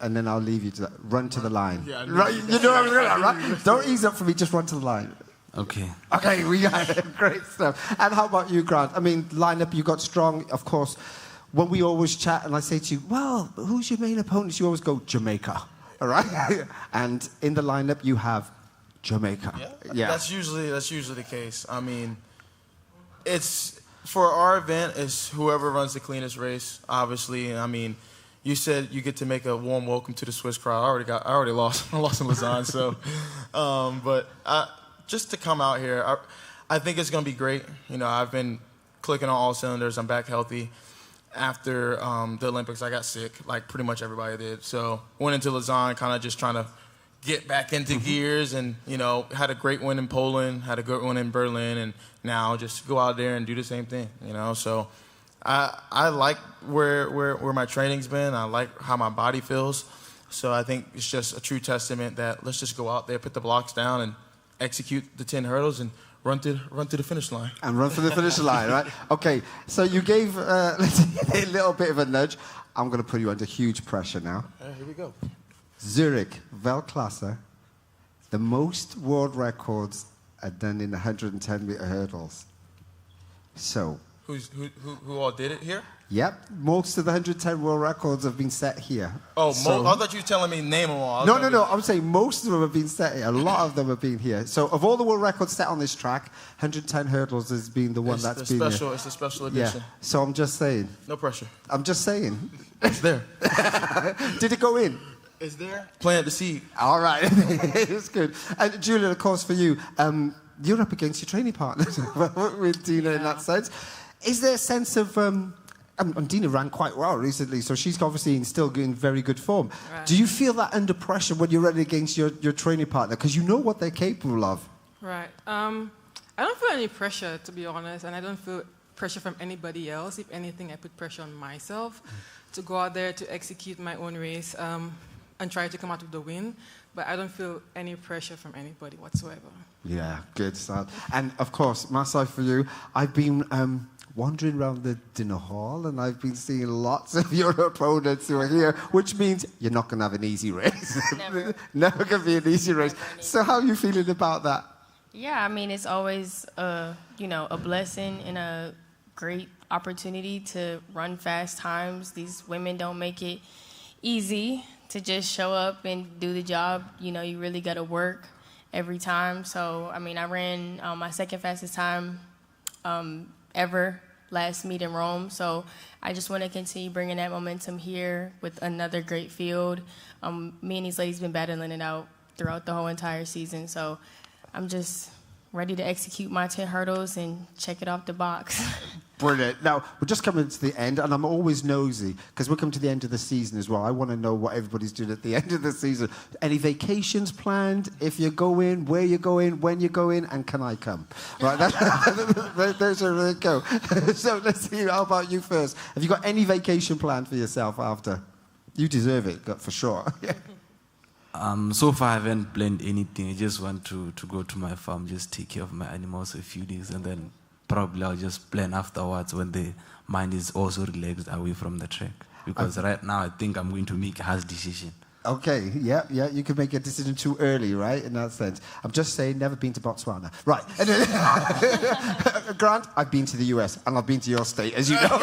and then I'll leave you to that. Run to the line. Yeah, right? You know what I'm saying, right? Don't ease up for me, just run to the line. Okay. Okay, we got it. Great stuff. And how about you, Grant? I mean, lineup, you got strong, of course. When we always chat and I say to you, well, who's your main opponent? You always go, Jamaica, all right? And in the lineup, you have Jamaica. Yeah. That's usually the case. I mean, it's for our event, it's whoever runs the cleanest race, obviously. I mean, you said you get to make a warm welcome to the Swiss crowd. I already lost. I lost in Lausanne, so. But just to come out here, I think it's going to be great. I've been clicking on all cylinders. I'm back healthy. After the Olympics, I got sick, like pretty much everybody did. So went into Lausanne kind of just trying to get back into gears and, had a great win in Poland, had a good one in Berlin, and now just go out there and do the same thing, So I like where my training's been. I like how my body feels. So I think it's just a true testament that let's just go out there, put the blocks down, and execute the 10 hurdles and run to the finish line. And run for the finish line, right? Okay, so you gave a little bit of a nudge. I'm going to put you under huge pressure now. Here we go. Zurich, Weltklasse, the most world records are done in 110-meter hurdles. So... Who all did it here? Yep, most of the 110 world records have been set here. Oh, I thought you were telling me name them all. No, I'm saying most of them have been set here. A lot of them have been here. So of all the world records set on this track, 110 hurdles has been the one that's been here. It's a special edition. Yeah. So I'm just saying. No pressure. I'm just saying. It's there. Did it go in? It's there. Plant the seed. All right. It's good. And Julien, of course, for you, you're up against your training partners with Dina in that sense. Is there a sense of... and Dina ran quite well recently, so she's obviously still in very good form. Right. Do you feel that under pressure when you're running against your training partner? Because you know what they're capable of. Right. I don't feel any pressure, to be honest, and I don't feel pressure from anybody else. If anything, I put pressure on myself to go out there to execute my own race and try to come out with the win. But I don't feel any pressure from anybody whatsoever. Yeah, good start. And of course, Masai, for you, I've been wandering around the dinner hall and I've been seeing lots of your opponents who are here, which means you're not going to have an easy race. Never. Never going to be an easy race. So how are you feeling about that? Yeah, I mean, it's always, a blessing and a great opportunity to run fast times. These women don't make it easy to just show up and do the job. You really got to work every time. So, I mean, I ran my second fastest time ever last meet in Rome. So I just want to continue bringing that momentum here with another great field. Me and these ladies been battling it out throughout the whole entire season. So I'm just ready to execute my 10 hurdles and check it off the box. Brilliant. Now, we're just coming to the end, and I'm always nosy, because we're coming to the end of the season as well. I want to know what everybody's doing at the end of the season. Any vacations planned? If you're going, where you're going, when you're going, and can I come? Right, there's where they go. So let's see, how about you first? Have you got any vacation planned for yourself after? You deserve it, for sure. So far, I haven't planned anything. I just want to go to my farm, just take care of my animals a few days, and then probably I'll just plan afterwards when the mind is also relaxed away from the track. Because right now, I think I'm going to make a harsh decision. Okay, yeah, you can make a decision too early, right, in that sense. I'm just saying, never been to Botswana. Right. Grant, I've been to the US, and I've been to your state, as you know.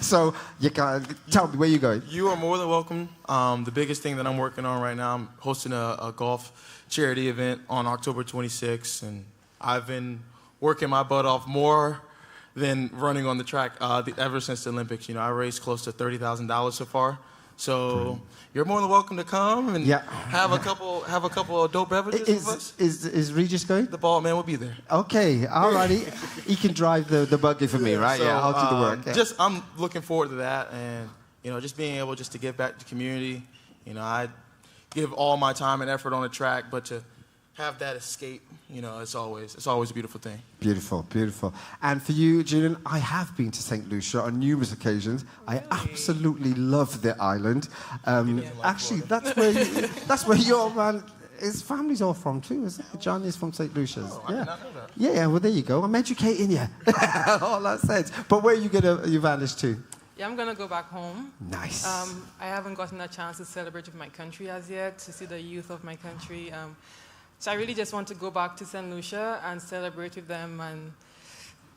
So you can tell me, where you going? You are more than welcome. The biggest thing that I'm working on right now, I'm hosting a golf charity event on October 26th, and I've been working my butt off more than running on the track ever since the Olympics. I raised close to $30,000 so far. So you're more than welcome to come and have a couple of dope beverages with us. Is Regis going? The bald man will be there. Okay, all righty. He can drive the buggy for me, right? So, I'll do the work. Yeah. I'm looking forward to that, and just being able to give back to the community. I give all my time and effort on the track, but to have that escape, it's always a beautiful thing. Beautiful, beautiful. And for you, Julien, I have been to St. Lucia on numerous occasions. I absolutely love the island. Actually, that's where your man, his family's all from too, isn't it? John is from St. Lucia's. Oh, I did not know that. Yeah, well, there you go. I'm educating you. All that sense. But where are you going to vanish to? Yeah, I'm going to go back home. Nice. I haven't gotten a chance to celebrate with my country as yet, to see the youth of my country. So I really just want to go back to St. Lucia and celebrate with them and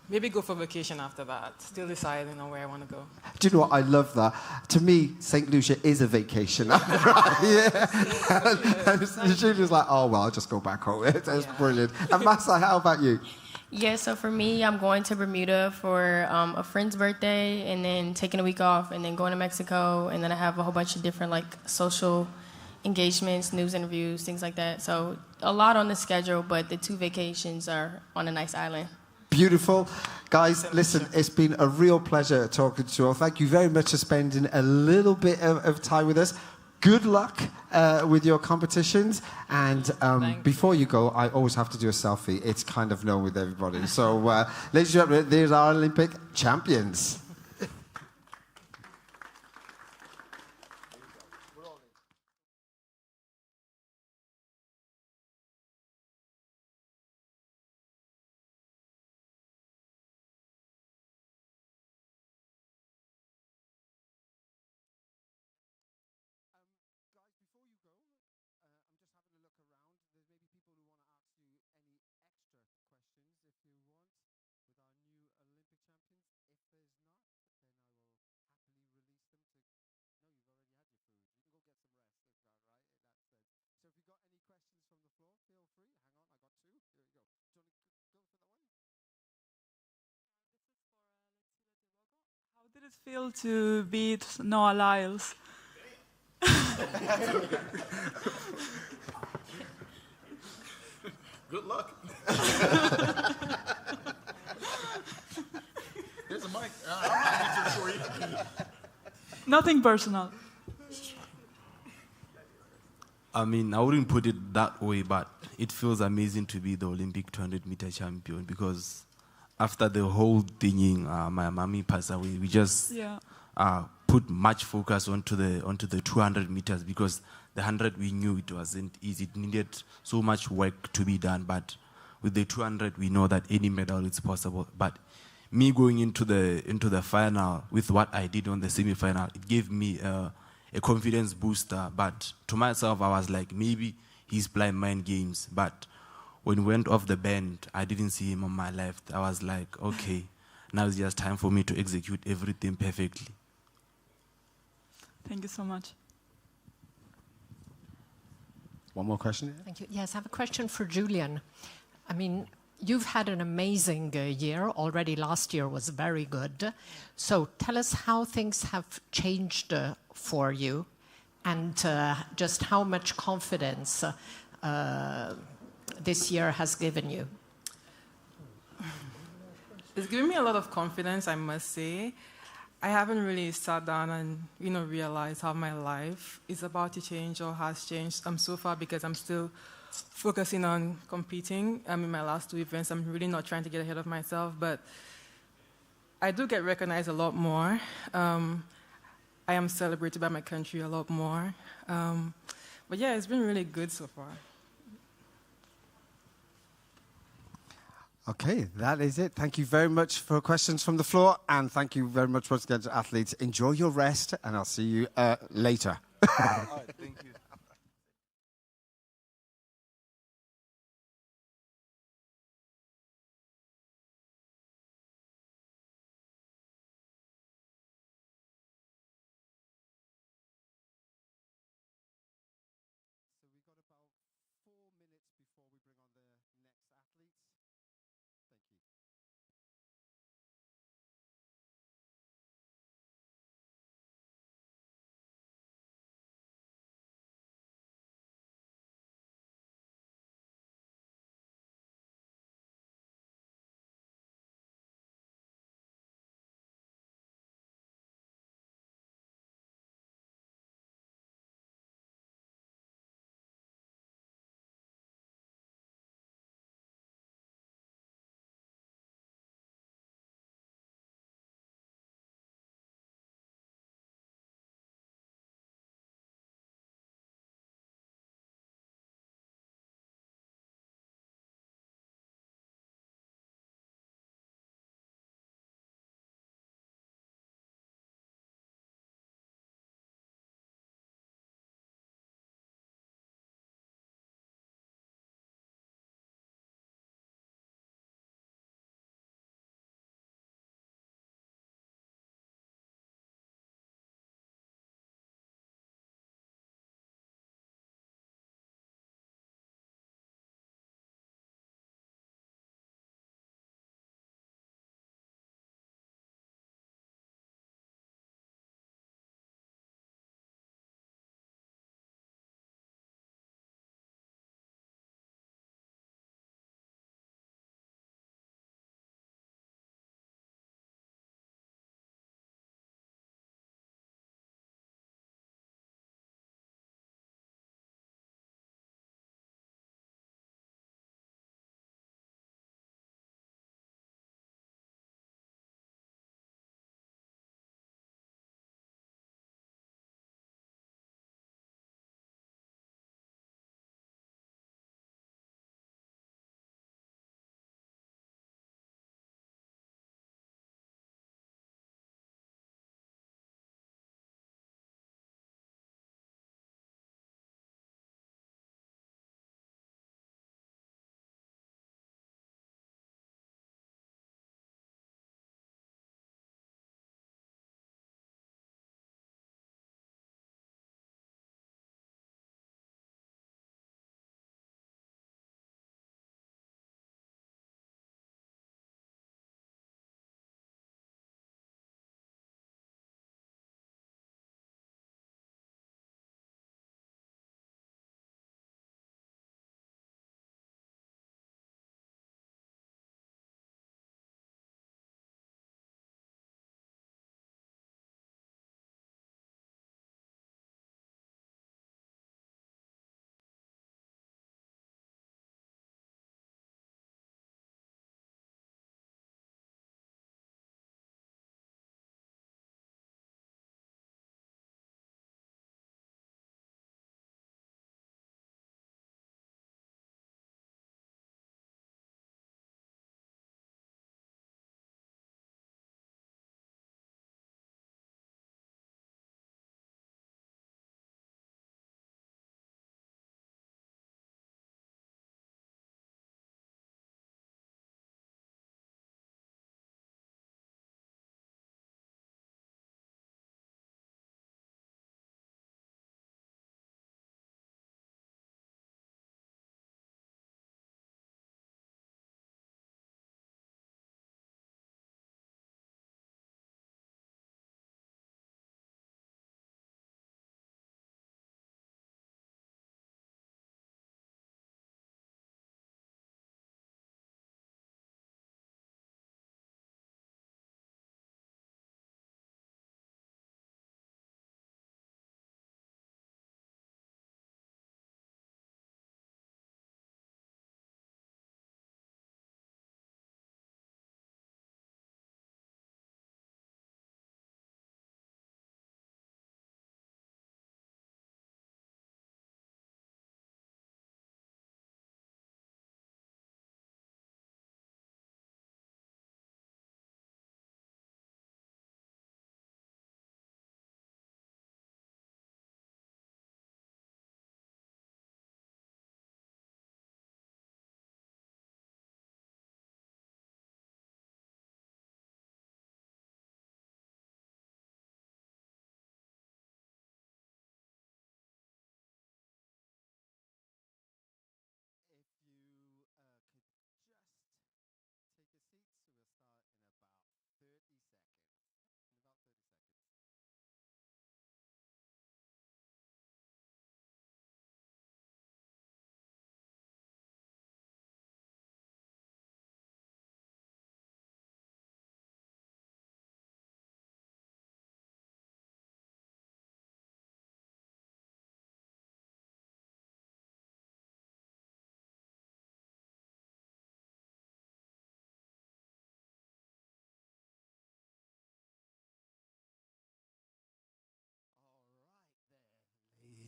maybe go for vacation after that. Still deciding on where I want to go. Do you know what? I love that. To me, St. Lucia is a vacation. Yeah. And Julien's like, oh, well, I'll just go back home. That's brilliant. And Masai, how about you? Yeah, so for me, I'm going to Bermuda for a friend's birthday and then taking a week off and then going to Mexico. And then I have a whole bunch of different, social engagements, news interviews, things like that. So a lot on the schedule, but the 2 vacations are on a nice island. Beautiful. Guys, listen, it's been a real pleasure talking to you all. Thank you very much for spending a little bit of time with us. Good luck with your competitions. And before you go, I always have to do a selfie. It's kind of known with everybody. So, ladies and gentlemen, there's our Olympic champions. How did it feel to beat Noah Lyles? Good luck. Here's a mic. I'm not for you. Nothing personal. I mean, I wouldn't put it that way, but it feels amazing to be the Olympic 200-meter champion because after the whole thing, my mommy passed away. We just put much focus onto the 200 meters because the 100 we knew it wasn't easy. It needed so much work to be done. But with the 200, we know that any medal is possible. But me going into the final with what I did on the semi-final, it gave me a confidence booster. But to myself, I was like, maybe he's playing mind games. But when we went off the bend, I didn't see him on my left. I was like, okay, now it's just time for me to execute everything perfectly. Thank you so much. One more question? Thank you. Yes, I have a question for Julien. I mean, you've had an amazing year. Already last year was very good. So tell us how things have changed for you and just how much confidence this year has given you. It's given me a lot of confidence, I must say. I haven't really sat down and realized how my life is about to change or has changed so far because I'm still focusing on competing. In my last 2 events, I'm really not trying to get ahead of myself, but I do get recognized a lot more. I am celebrated by my country a lot more. But yeah, it's been really good so far. Okay, that is it. Thank you very much for questions from the floor, and thank you very much once again to athletes. Enjoy your rest, and I'll see you later. All right, thank you. So we got about 4 minutes before we bring on the next athletes. Thank you.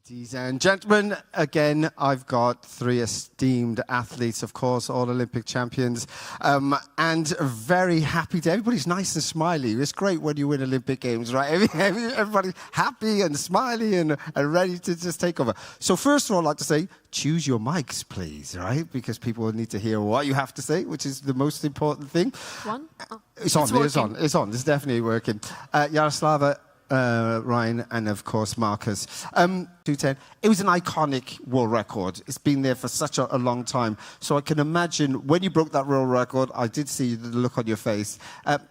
Ladies and gentlemen, again, I've got three esteemed athletes, of course, all Olympic champions, and very happy to. Everybody's nice and smiley. It's great when you win Olympic Games, right? Everybody's happy and smiley and ready to just take over. So first of all, I'd like to say, choose your mics, please, right? Because people will need to hear what you have to say, which is the most important thing. One? Oh, it's on. It's definitely working. Yaroslava, Ryan, and of course Markus. 2:10. It was an iconic world record. It's been there for such a long time. So I can imagine when you broke that world record, I did see the look on your face.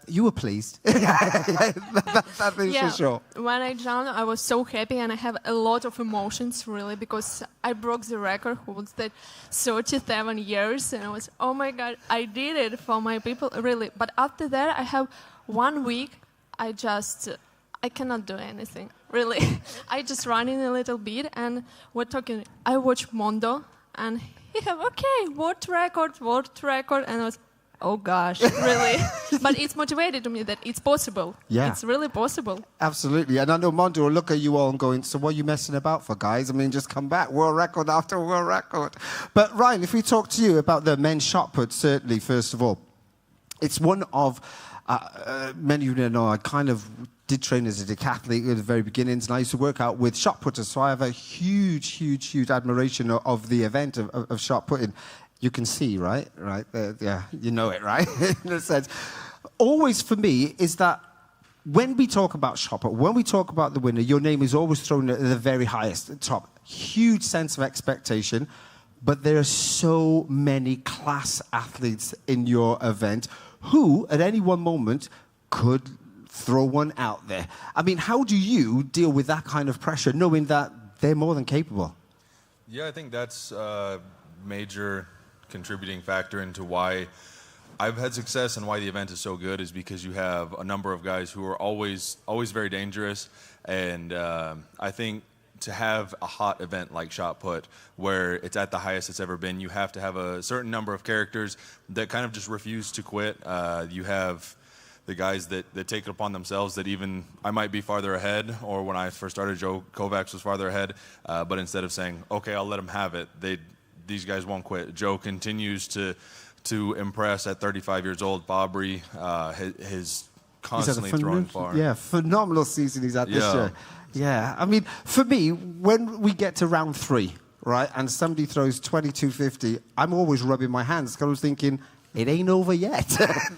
You were pleased. that is for sure. When I jumped, I was so happy, and I have a lot of emotions, really, because I broke the record, was that 37 years, and I was, oh my God, I did it for my people, really. But after that, I have 1 week, I cannot do anything, really. I just run in a little bit, and we're talking. I watch Mondo, and he have, world record, and I was, oh gosh, really? But it's motivated to me that it's possible. Yeah. It's really possible. Absolutely. And I know Mondo will look at you all and going, so what are you messing about for, guys? I mean, just come back. World record after world record. But Ryan, if we talk to you about the men's shot put, certainly, first of all, it's one of, many of you know, I kind of did train as a decathlete at the very beginnings, and I used to work out with shot putters, so I have a huge admiration of the event of shot putting. You can see, right? Yeah, you know it, right? In a sense. Always for me is that when we talk about shot put, when we talk about the winner, your name is always thrown at the very highest, top. Huge sense of expectation, but there are so many class athletes in your event who, at any one moment, could throw one out there. I mean, how do you deal with that kind of pressure, knowing that they're more than capable? Yeah, I think that's a major contributing factor into why I've had success and why the event is so good, is because you have a number of guys who are always very dangerous. And I think to have a hot event like shot put, where it's at the highest it's ever been, you have to have a certain number of characters that kind of just refuse to quit. You have the guys that take it upon themselves, that even I might be farther ahead, or when I first started, Joe Kovacs was farther ahead, but instead of saying, okay, I'll let them have it, these guys won't quit. Joe continues to impress at 35 years old. Bobry has constantly thrown far. Yeah, phenomenal season he's had this year. Yeah, I mean, for me, when we get to round 3, right, and somebody throws 22.50, I'm always rubbing my hands, because I was thinking, it ain't over yet.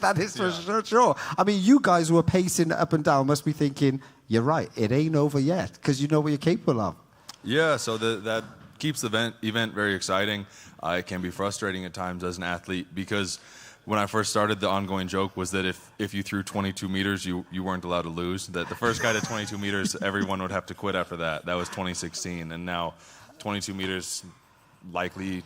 That is for sure. I mean, you guys who are pacing up and down must be thinking, you're right, it ain't over yet, because you know what you're capable of. Yeah, so that keeps the event very exciting. It can be frustrating at times as an athlete, because when I first started, the ongoing joke was that if you threw 22 meters, you weren't allowed to lose. That the first guy to 22 meters, everyone would have to quit after that. That was 2016. And now 22 meters likely,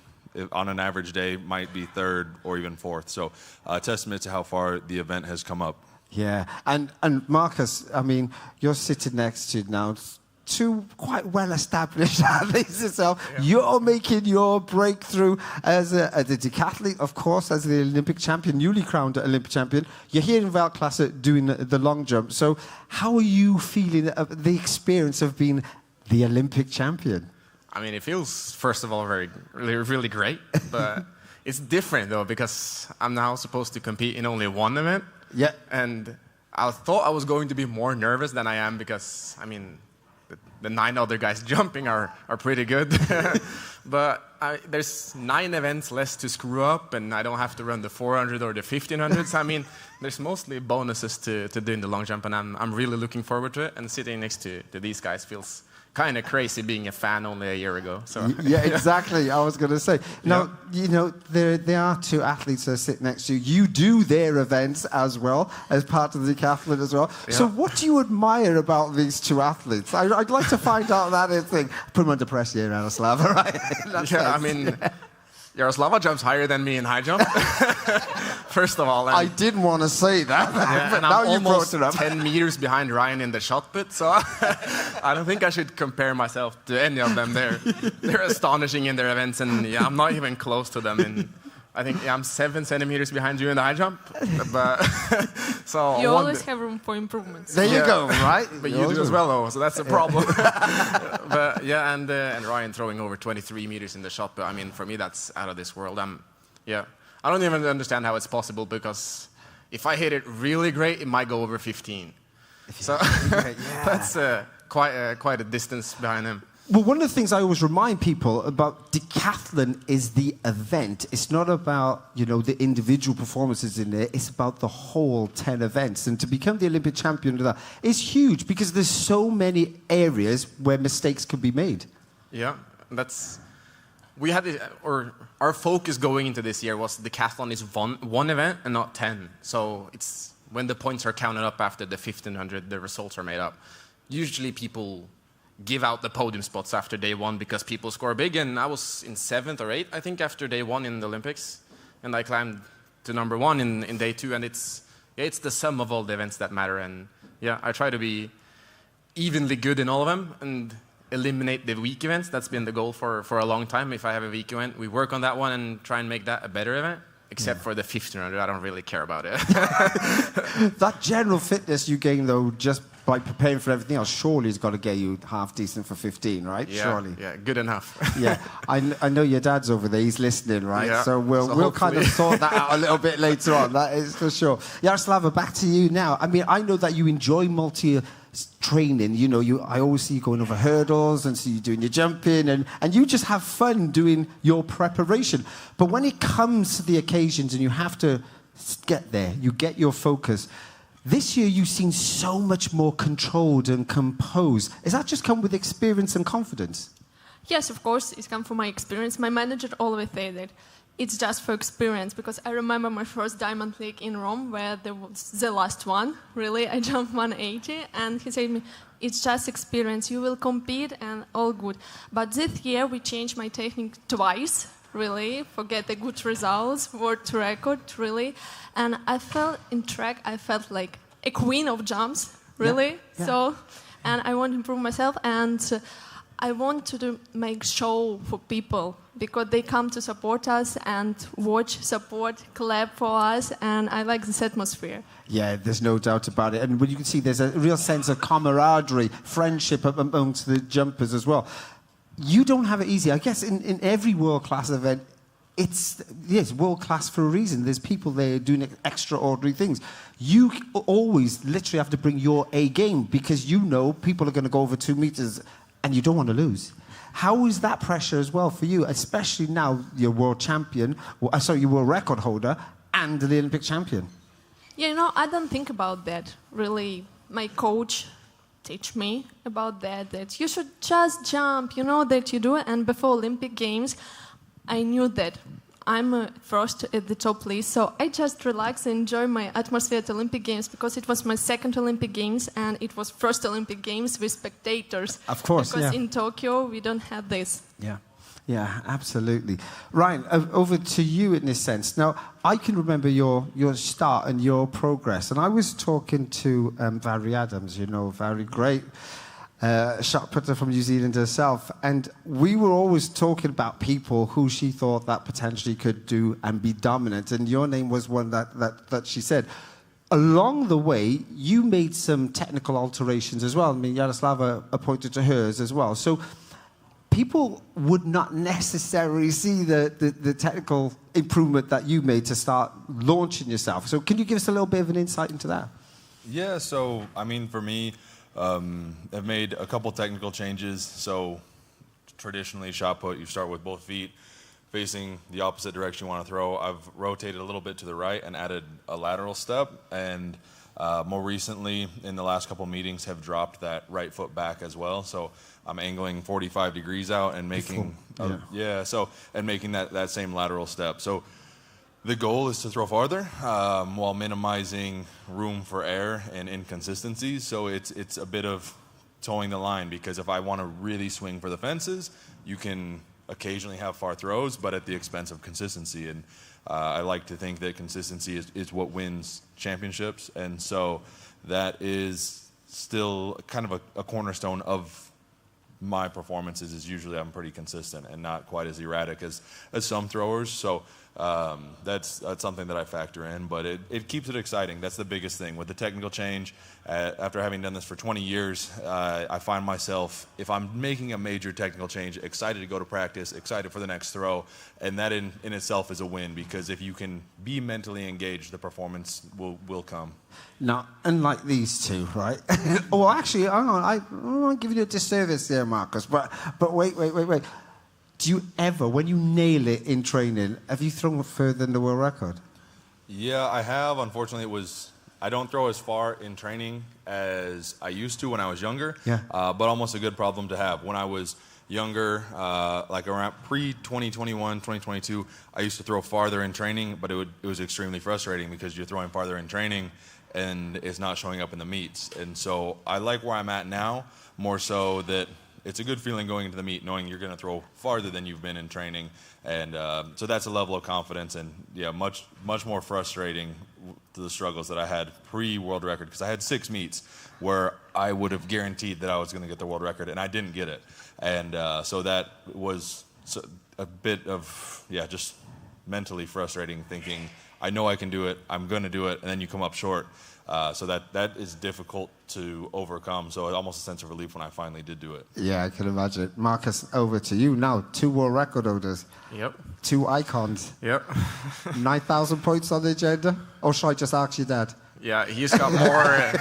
on an average day, might be third or even fourth. So a testament to how far the event has come up. Yeah. And Markus, I mean, you're sitting next to now two quite well-established athletes yourself. Yeah. You're making your breakthrough as a decathlete, of course, as the Olympic champion, newly crowned Olympic champion. You're here in Weltklasse doing the long jump. So how are you feeling the experience of being the Olympic champion? I mean, it feels, first of all, really great. But it's different, though, because I'm now supposed to compete in only one event. Yeah. And I thought I was going to be more nervous than I am, because, I mean, the 9 other guys jumping are pretty good. But there's 9 events less to screw up, and I don't have to run the 400 or the 1500s. I mean, there's mostly bonuses to doing the long jump, and I'm really looking forward to it. And sitting next to these guys feels kind of crazy being a fan only a year ago. So Yeah, exactly. I was going to say. Now, you know, there are two athletes that sit next to you. You do their events as well as part of the decathlon as well. Yeah. So what do you admire about these two athletes? I'd like to find out that thing. Put them under pressure here, Yaroslava, right? I mean, Yaroslava jumps higher than me in high jump. First of all, I didn't want to say that, but and now I'm you brought almost it up. 10 meters behind Ryan in the shot put, so I don't think I should compare myself to any of them. They're astonishing in their events, and I'm not even close to them. And I think I'm 7 centimeters behind you in the high jump, but so You always have room for improvements. There you go, right? But you do as well, though, so that's a problem. But yeah, and Ryan throwing over 23 meters in the shot put. I mean, for me, that's out of this world. I don't even understand how it's possible, because if I hit it really great, it might go over 15. So that's quite a distance behind him. Well, one of the things I always remind people about decathlon is the event. It's not about, you know, the individual performances in there. It's about the whole 10 events. And to become the Olympic champion of that is huge, because there's so many areas where mistakes can be made. Yeah, our focus going into this year was decathlon is one event and not 10. So it's when the points are counted up after the 1500, the results are made up. Usually people give out the podium spots after day one because people score big, and I was in 7th or 8th, I think, after day one in the Olympics, and I climbed to number 1 in day 2, and it's the sum of all the events that matter. And yeah, I try to be evenly good in all of them and eliminate the weak events. That's been the goal for a long time. If I have a weak event, we work on that one and try and make that a better event. Except for the 1500, I don't really care about it. That general fitness you gain, though, just by preparing for everything else, surely has got to get you half decent for 15, right? Yeah, surely. Yeah, good enough. Yeah, I know your dad's over there. He's listening, right? Yeah, so we'll kind of sort that out a little bit later on. That is for sure. Yaroslava, back to you now. I mean, I know that you enjoy training. You know, I always see you going over hurdles and see you doing your jumping, and you just have fun doing your preparation. But when it comes to the occasions and you have to get there, you get your focus. This year you seem so much more controlled and composed. Has that just come with experience and confidence? Yes, of course, it's come from my experience. My manager always said that it's just for experience, because I remember my first Diamond League in Rome, where there was the last one, really, I jumped 180, and he said to me, it's just experience, you will compete and all good. But this year we changed my technique twice, really, forget the good results, world record, really, and I felt in track, I felt like a queen of jumps, really, Yeah. So, and I want to improve myself, and I want to make show for people, because they come to support us and watch, support, clap for us, and I like this atmosphere. Yeah, there's no doubt about it. And you can see there's a real sense of camaraderie, friendship amongst the jumpers as well. You don't have it easy. I guess in every world-class event, it's world-class for a reason. There's people there doing extraordinary things. You always literally have to bring your A game, because you know people are going to go over 2 meters and you don't want to lose. How is that pressure as well for you, especially now you're world champion, you're world record holder and the Olympic champion? Yeah, you know, I don't think about that, really. My coach teach me about that you should just jump, you know, that you do. And before Olympic Games, I knew that I'm first at the top list, so I just relax and enjoy my atmosphere at Olympic Games, because it was my second Olympic Games and it was first Olympic Games with spectators. Of course, because in Tokyo we don't have this. Yeah, absolutely. Ryan, over to you in this sense. Now, I can remember your start and your progress, and I was talking to Valerie Adams, you know, very great shot putter from New Zealand herself, and we were always talking about people who she thought that potentially could do and be dominant, and your name was one that she said. Along the way, you made some technical alterations as well. I mean, Yaroslava pointed to hers as well. So people would not necessarily see the technical improvement that you made to start launching yourself. So can you give us a little bit of an insight into that? Yeah, so, I mean, for me, I've made a couple technical changes. So traditionally, shot put, you start with both feet facing the opposite direction you want to throw. I've rotated a little bit to the right and added a lateral step, and More recently, in the last couple meetings, have dropped that right foot back as well. So I'm angling 45 degrees out and making making that same lateral step. So the goal is to throw farther while minimizing room for error and inconsistencies. So it's a bit of towing the line, because if I want to really swing for the fences, you can occasionally have far throws, but at the expense of consistency. And I like to think that consistency is what wins championships. And so that is still kind of a cornerstone of my performances, is usually I'm pretty consistent and not quite as erratic as some throwers. So that's something that I factor in, but it keeps it exciting. That's the biggest thing with the technical change. After having done this for 20 years, I find myself, if I'm making a major technical change, excited to go to practice, excited for the next throw, and that in itself is a win, because if you can be mentally engaged, the performance will come. Now, unlike these two, right? Well, actually, hang on, I'm giving you a disservice there, Markus, but wait. Do you ever, when you nail it in training, have you thrown further than the world record? Yeah, I have. Unfortunately, I don't throw as far in training as I used to when I was younger, but almost a good problem to have. When I was younger, like around pre-2021, 2022, I used to throw farther in training, but it was extremely frustrating because you're throwing farther in training and it's not showing up in the meets. And so I like where I'm at now, more so that it's a good feeling going into the meet, knowing you're going to throw farther than you've been in training. And so that's a level of confidence, and much more frustrating to the struggles that I had pre-world record, because I had 6 meets where I would have guaranteed that I was going to get the world record, and I didn't get it. And so that was a bit of, just mentally frustrating, thinking, I know I can do it, I'm going to do it, and then you come up short. So that is difficult to overcome. So it's almost a sense of relief when I finally did do it. Yeah, I can imagine. Markus, over to you now. 2 world record holders. Yep. 2 icons. Yep. 9,000 points on the agenda? Or should I just ask your dad? Yeah, he's got more.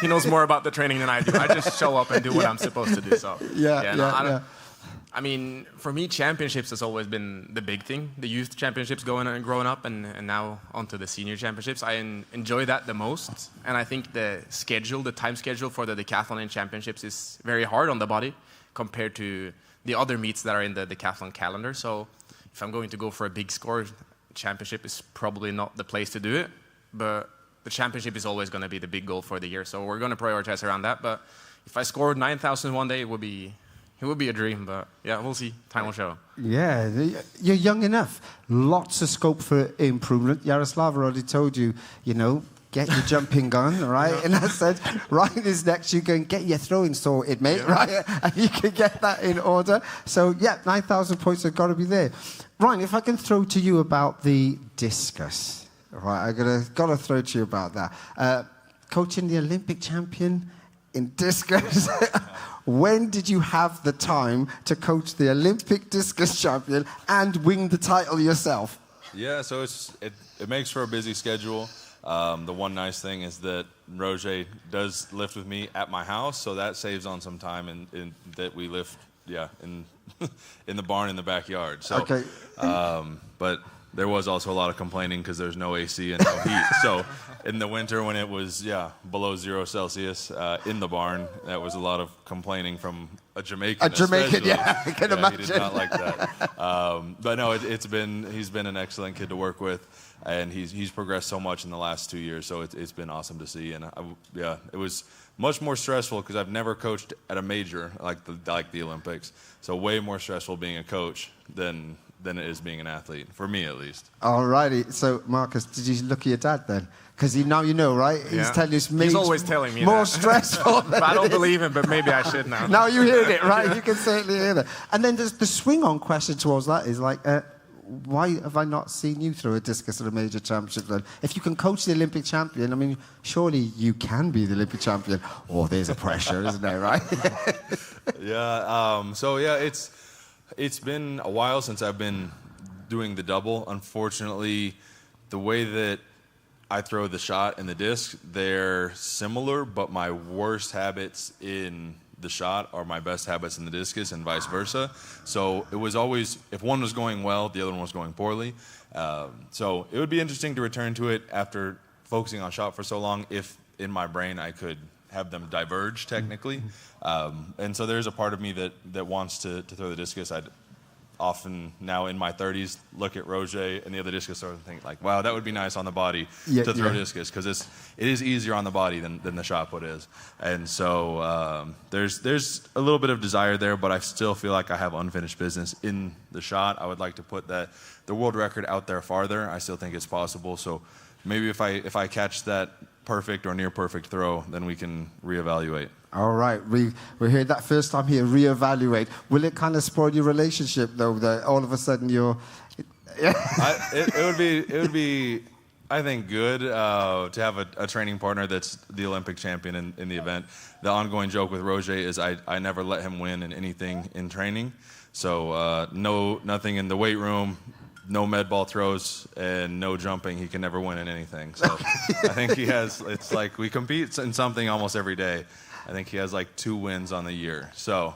He knows more about the training than I do. I just show up and do what I'm supposed to do. So I mean, for me, championships has always been the big thing. The youth championships growing up, and now onto the senior championships. I enjoy that the most. And I think the time schedule for the decathlon and championships is very hard on the body compared to the other meets that are in the decathlon calendar. So if I'm going to go for a big score, championship is probably not the place to do it. But the championship is always going to be the big goal for the year. So we're going to prioritize around that. But if I scored 9,000 one day, it would be a dream, but we'll see. Time will show. Yeah, you're young enough. Lots of scope for improvement. Yaroslava already told you, get your jumping gun, right? And I said, right, this next you can get your throwing sorted, mate, right? And you can get that in order. So, 9,000 points have got to be there. Ryan, if I can throw to you about the discus. Right, I gotta throw to you about that. Coaching the Olympic champion in discus. When did you have the time to coach the Olympic discus champion and win the title yourself? Yeah, so it makes for a busy schedule. The one nice thing is that Roger does lift with me at my house, so that saves on some time in that we lift, in the barn in the backyard. So, okay. But there was also a lot of complaining because there's no AC and no heat. So in the winter when it was, below 0 Celsius in the barn, that was a lot of complaining from a Jamaican. I can imagine. He did not like that. But no, he's been an excellent kid to work with, and he's progressed so much in the last 2 years. So it's been awesome to see. And it was much more stressful because I've never coached at a major like the Olympics. So way more stressful being a coach than it is being an athlete, for me at least. All righty. So, Markus, did you look at your dad then? Because now you know, right? He's telling you he's always telling me more that. stressful. But I don't believe him, but maybe I should now. Now you heard it, right? You can certainly hear that. And then the swing-on question towards that is like, why have I not seen you throw a discus at a major championship then? If you can coach the Olympic champion, I mean, surely you can be the Olympic champion. Oh, there's a pressure, isn't there, right? It's been a while since I've been doing the double. Unfortunately, the way that I throw the shot and the disc, they're similar, but my worst habits in the shot are my best habits in the discus and vice versa. So it was always, if one was going well, the other one was going poorly. So it would be interesting to return to it after focusing on shot for so long, if in my brain I could have them diverge technically. And so there's a part of me that wants to throw the discus. I'd often now in my 30s look at Roger and the other discus thrower and think like, wow, that would be nice on the body to throw discus, because it is easier on the body than the shot put is. And so there's a little bit of desire there, but I still feel like I have unfinished business in the shot. I would like to put the world record out there farther. I still think it's possible. So maybe if I catch that perfect or near perfect throw, then we can reevaluate. All right, we heard that first time here, reevaluate. Will it kind of spoil your relationship, though, that all of a sudden you're... it would be, I think, good to have a training partner that's the Olympic champion in the event. The ongoing joke with Roger is I never let him win in anything in training. So nothing in the weight room, no med ball throws, and no jumping. He can never win in anything. So I think he has, it's like we compete in something almost every day. I think he has like 2 wins on the year. So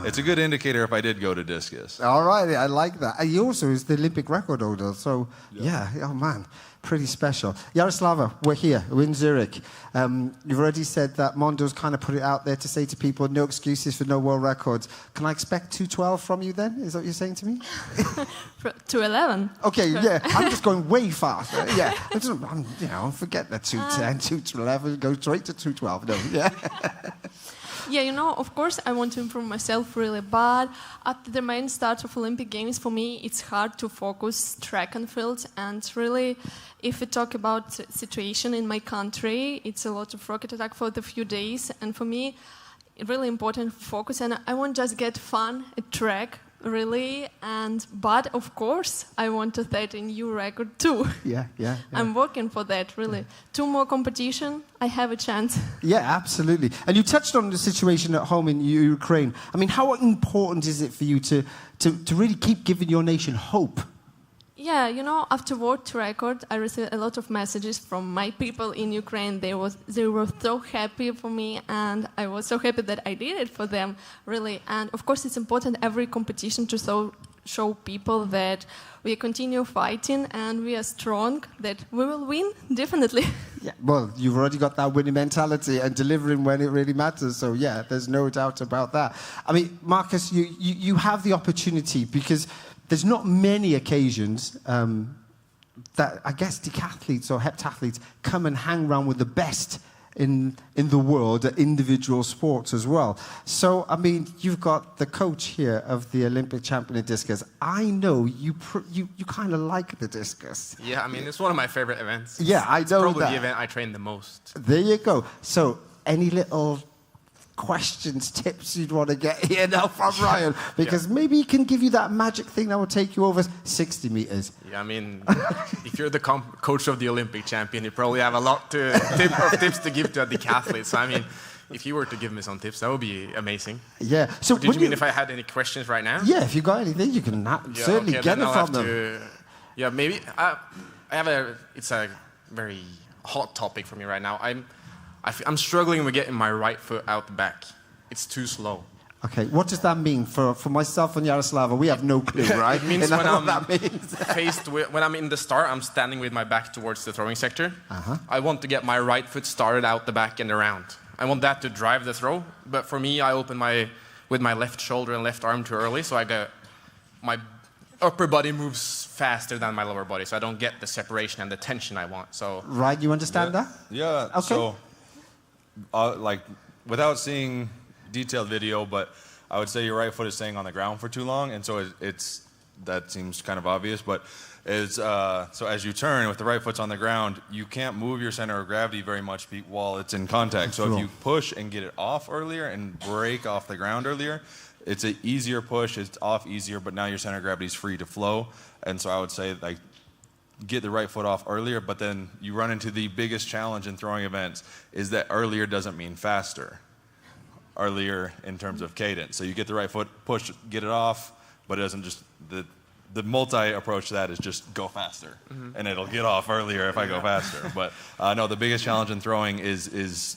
it's a good indicator if I did go to discus. All right, I like that. And he also is the Olympic record holder. So, yeah, oh man, pretty special. Yaroslava, we're here. We're in Zurich. You've already said that Mondo's kind of put it out there to say to people, no excuses for no world records. Can I expect 2:12 from you then? Is that what you're saying to me? 2:11. Okay, yeah. I'm just going way fast. Yeah. Forget the 2:10, 2:11, go straight to 2:12. No, yeah. Yeah, of course I want to improve myself really, but at the main start of Olympic Games, for me, it's hard to focus track and field. And really, if we talk about situation in my country, it's a lot of rocket attack for the few days. And for me, really important focus. And I won't just get fun at track, really. But of course, I want to set a new record too. Yeah. I'm working for that, really. 2 more competition, I have a chance. Yeah, absolutely. And you touched on the situation at home in Ukraine. I mean, how important is it for you to really keep giving your nation hope? Yeah, after world record, I received a lot of messages from my people in Ukraine. They were so happy for me, and I was so happy that I did it for them, really. And of course, it's important every competition to show people that we continue fighting and we are strong, that we will win, definitely. Yeah, well, you've already got that winning mentality and delivering when it really matters. So, yeah, there's no doubt about that. I mean, Markus, you have the opportunity, because there's not many occasions that, I guess, decathletes or heptathletes come and hang around with the best in the world at individual sports as well. So, I mean, you've got the coach here of the Olympic champion in discus. I know you kind of like the discus. Yeah, I mean, it's one of my favorite events. Yeah, I know that. It's probably the event I train the most. There you go. So, any little questions, tips you'd want to get here now from Ryan? Because maybe he can give you that magic thing that will take you over 60 meters. Yeah, I mean, if you're the coach of the Olympic champion, you probably have a lot of tips to give to a decathlete. So, I mean, if you were to give me some tips, that would be amazing. Yeah. So, did you mean if I had any questions right now? Yeah, if you got anything, you can certainly get it from them. Yeah, maybe it's a very hot topic for me right now. I'm struggling with getting my right foot out the back. It's too slow. Okay, what does that mean for myself and Yaroslava? We have no clue, right? It means when I'm in the start, I'm standing with my back towards the throwing sector. I want to get my right foot started out the back and around. I want that to drive the throw. But for me, I open with my left shoulder and left arm too early, so my upper body moves faster than my lower body, so I don't get the separation and the tension I want. So right, you understand that? Yeah. Okay. So, without seeing detailed video, but I would say your right foot is staying on the ground for too long, and so that seems kind of obvious. But so as you turn with the right foot's on the ground, you can't move your center of gravity very much while it's in contact. So if you push and get it off earlier and break off the ground earlier, it's an easier push. It's off easier, but now your center of gravity is free to flow. And so I would say get the right foot off earlier, but then you run into the biggest challenge in throwing events is that earlier doesn't mean faster. Earlier in terms of cadence. So you get the right foot, push, get it off, but it doesn't just, the multi-approach to that is just go faster. And it'll get off earlier if I go faster. But no, the biggest challenge in throwing is it's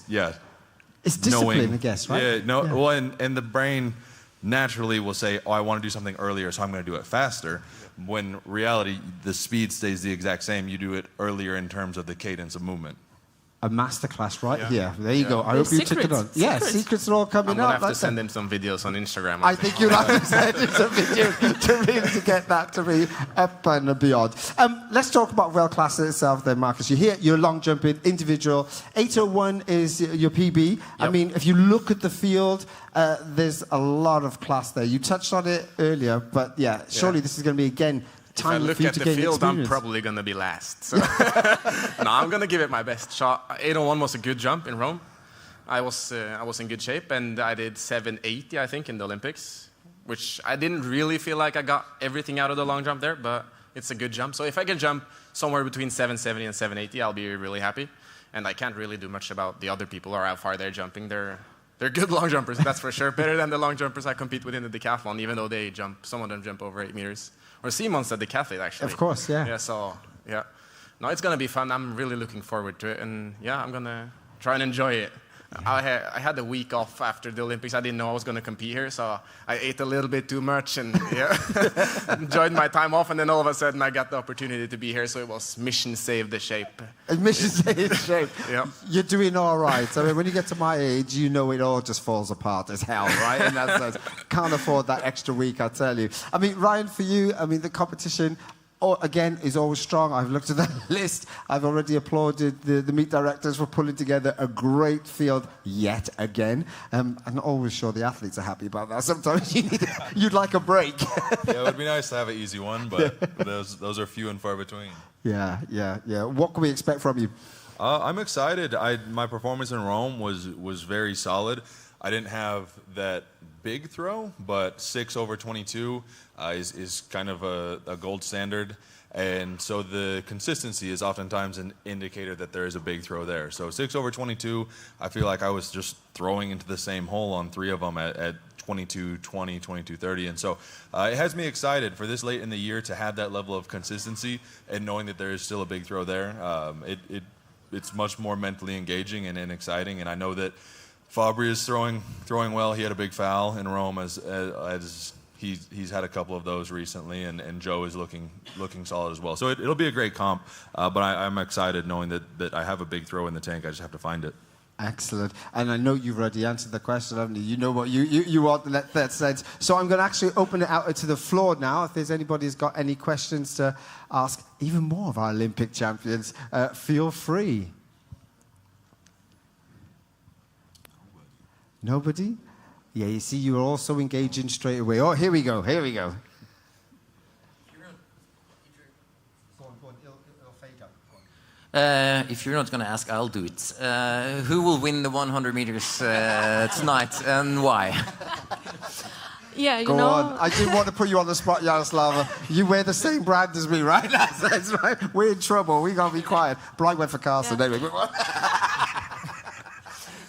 discipline, I guess, right? Well, and the brain naturally will say, oh, I want to do something earlier, so I'm going to do it faster. When reality, the speed stays the exact same. You do it earlier in terms of the cadence of movement. a masterclass right here. There you go. I The hope you took it on. Yeah, secrets are all coming I'm gonna up. have to send him some videos on Instagram. I think you'll have to send him some videos to really get that to be up and beyond. Let's talk about Weltklasse itself then, Markus. You're here, you're long jumping, individual. 8:01 is your PB. Yep. I mean, if you look at the field, there's a lot of class there. You touched on it earlier, but yeah, surely this is going to be, again, if I look at the field, I'm probably going to be last. So. No, I'm going to give it my best shot. 8:01 was a good jump in Rome. I was in good shape, and I did 7:80, I think, in the Olympics, which I didn't really feel like I got everything out of the long jump there, but it's a good jump. So if I can jump somewhere between 7:70 and 7:80, I'll be really happy. And I can't really do much about the other people or how far they're jumping. They're good long jumpers, that's for sure. Better than the long jumpers I compete with in the decathlon, even though some of them jump over 8 meters. Or Simon's a decathlete, actually. Of course, yeah. Yeah, so, yeah. No, it's going to be fun. I'm really looking forward to it. And, yeah, I'm going to try and enjoy it. I had a week off after the Olympics. I didn't know I was going to compete here, so I ate a little bit too much and enjoyed my time off. And then all of a sudden, I got the opportunity to be here, so it was mission save the shape. Mission save the shape. Yeah. You're doing all right. I mean, when you get to my age, you know it all just falls apart as hell, right? In that sense, can't afford that extra week, I tell you. I mean, Ryan, for you, I mean, the competition, again, is always strong. I've looked at the list. I've already applauded the meet directors for pulling together a great field yet again. I'm not always sure the athletes are happy about that. Sometimes you'd like a break. Yeah, it would be nice to have an easy one, but those are few and far between. Yeah. What can we expect from you? I'm excited. My performance in Rome was very solid. I didn't have that big throw, but 6/22 is kind of a gold standard. And so the consistency is oftentimes an indicator that there is a big throw there. So 6/22, I feel like I was just throwing into the same hole on 3 of them at 22:20, 22:30. And so it has me excited for this late in the year to have that level of consistency and knowing that there is still a big throw there. It's much more mentally engaging and exciting. And I know that Fabri is throwing well. He had a big foul in Rome as he's had a couple of those recently, and Joe is looking solid as well. So it'll be a great comp, but I'm excited knowing that I have a big throw in the tank. I just have to find it. Excellent. And I know you've already answered the question, haven't you? You know what you want in that sense. So I'm going to actually open it out to the floor now. If there's anybody who's got any questions to ask even more of our Olympic champions, feel free. Nobody? Yeah, you see, you're also engaging straight away. Oh, here we go. If you're not going to ask, I'll do it. Who will win the 100 meters tonight, and why? Yeah, you Go know. on. I didn't want to put you on the spot, Yaroslava. You wear the same brand as me, right? That's right. We're in trouble. We got to be quiet. Brian went for Carson. Yeah. Anyway.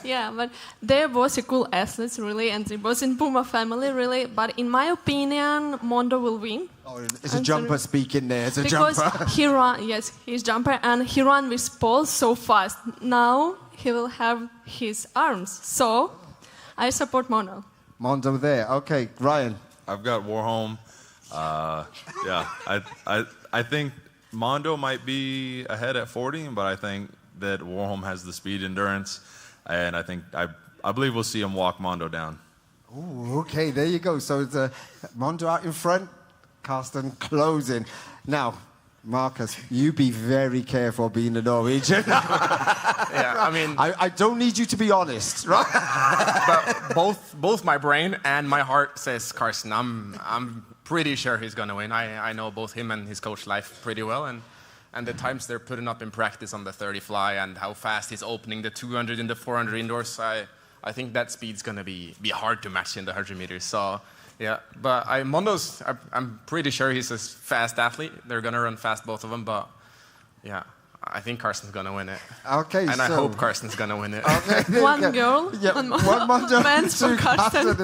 Yeah, but there was a cool athletes, really, and it was in Puma family, really. But in my opinion, Mondo will win. Oh, it's a jumper speaking there. It's a because jumper. Because he ran, yes, he's jumper, and he ran with poles so fast. Now he will have his arms. So I support Mondo. Mondo there. Okay, Ryan. I've got Warholm. I think Mondo might be ahead at 40, but I think that Warholm has the speed endurance. And I believe we'll see him walk Mondo down. Ooh, okay, there you go. So it's Mondo out in front, Carsten closing. Now, Markus, you be very careful being a Norwegian. Yeah, I mean, I don't need you to be honest, right? But both my brain and my heart says Carsten. I'm pretty sure he's gonna win. I know both him and his coach Leif pretty well, and the times they're putting up in practice on the 30 fly and how fast he's opening the 200 and the 400 indoors, I think that speed's going to be hard to match in the 100 meters. So, yeah. But Mondo's, I'm pretty sure he's a fast athlete. They're going to run fast, both of them. But, yeah, I think Carsten's going to win it. Okay, and I hope Carsten's going to win it. Okay, one girl, yeah, one Mondo, men's for Carsten.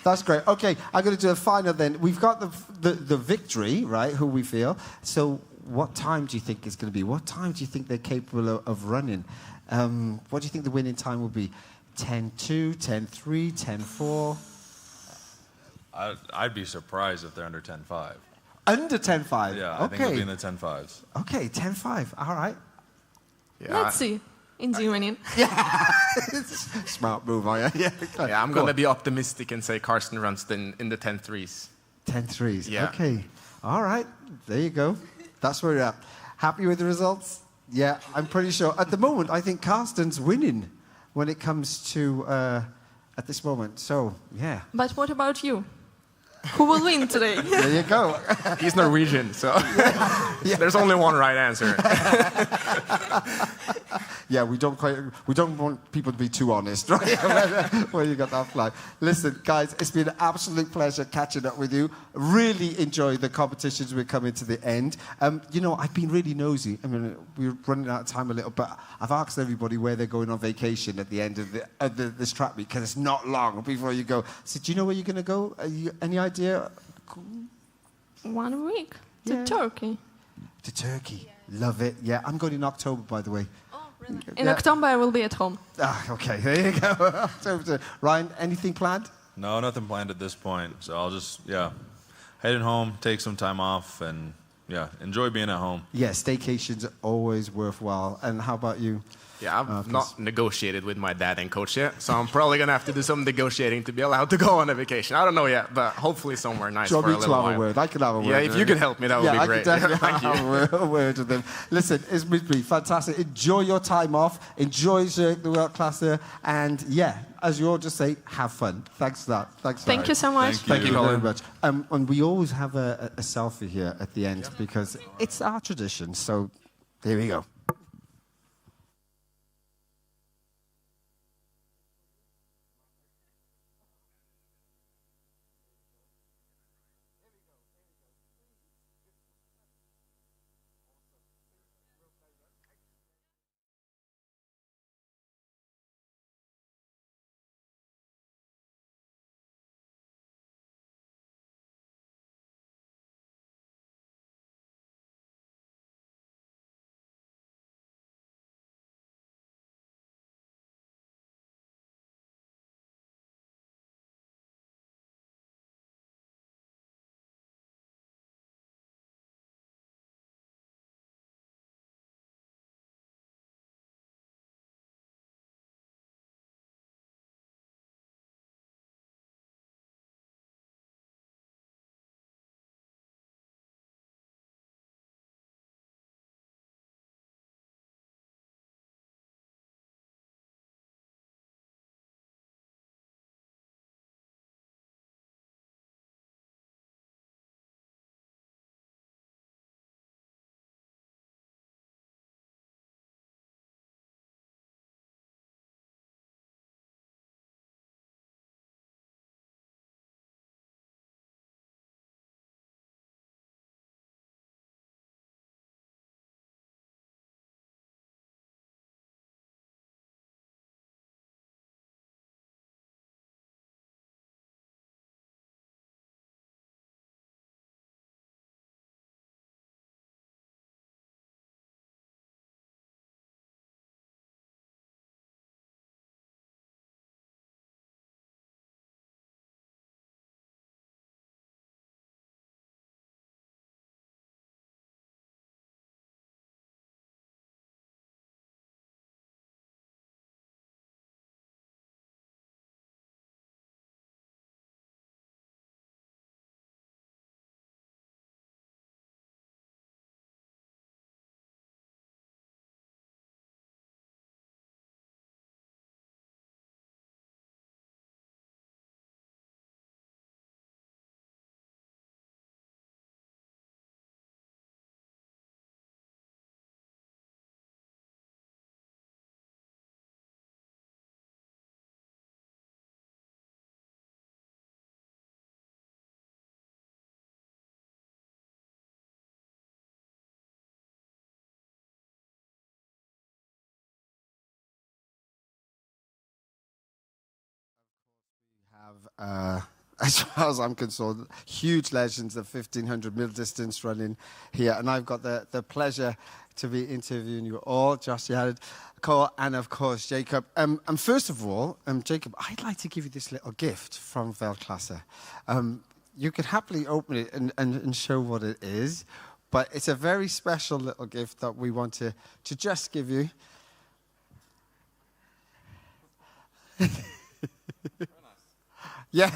That's great. Okay, I'm going to do a final then. We've got the victory, right, who we feel. So what time do you think it's going to be? What time do you think they're capable of running? What do you think the winning time will be? 10:2, 10:3, 10:4? I'd be surprised if they're under 10:5. Under 10:5? Yeah, I think it'll be in the 10:5s. Okay, 10:5. All right. Yeah, let's see. in Germany. Smart move, are you? Yeah, I'm going to be optimistic and say Carsten runs in the 10 threes. 10 threes. Yeah. Okay. All right. There you go. That's where you're at. Happy with the results? Yeah, I'm pretty sure. At the moment, I think Carsten's winning when it comes to at this moment. So, yeah. But what about you? Who will win today? There you go. He's Norwegian, so there's only one right answer. Yeah, we don't want people to be too honest, right? When you got that flag. Listen, guys, it's been an absolute pleasure catching up with you. Really enjoy the competitions. We're coming to the end. You know, I've been really nosy. I mean, we're running out of time a little, but I've asked everybody where they're going on vacation at the end of this track meet, because it's not long before you go. So, do you know where you're going to go? Any idea? 1 week to Turkey. To Turkey. Love it. Yeah, I'm going in October, by the way. In October, I will be at home. Okay, there you go. Ryan, anything planned? No, nothing planned at this point. So I'll just, heading home, take some time off, and, enjoy being at home. Yeah, staycations are always worthwhile. And how about you? Yeah, I've not negotiated with my dad and coach yet, so I'm probably going to have to do some negotiating to be allowed to go on a vacation. I don't know yet, but hopefully somewhere nice for a little while. Have a word? I can have a word. Yeah, if you could help me, that would be great. I could Thank you. have a word with them. Listen, it's been fantastic. Enjoy your time off. Enjoy the World Classic. And, as you all just say, have fun. Thanks for that. Thank you so much. Thank you, very much. And we always have a selfie here at the end because it's our tradition. So there we go. As far as I'm concerned, huge legends of 1500 middle distance running here. And I've got the pleasure to be interviewing you all, Josh, Cole, and of course, Jakob. And first of all, Jakob, I'd like to give you this little gift from Weltklasse. You could happily open it and show what it is, but it's a very special little gift that we want to just give you. Yeah,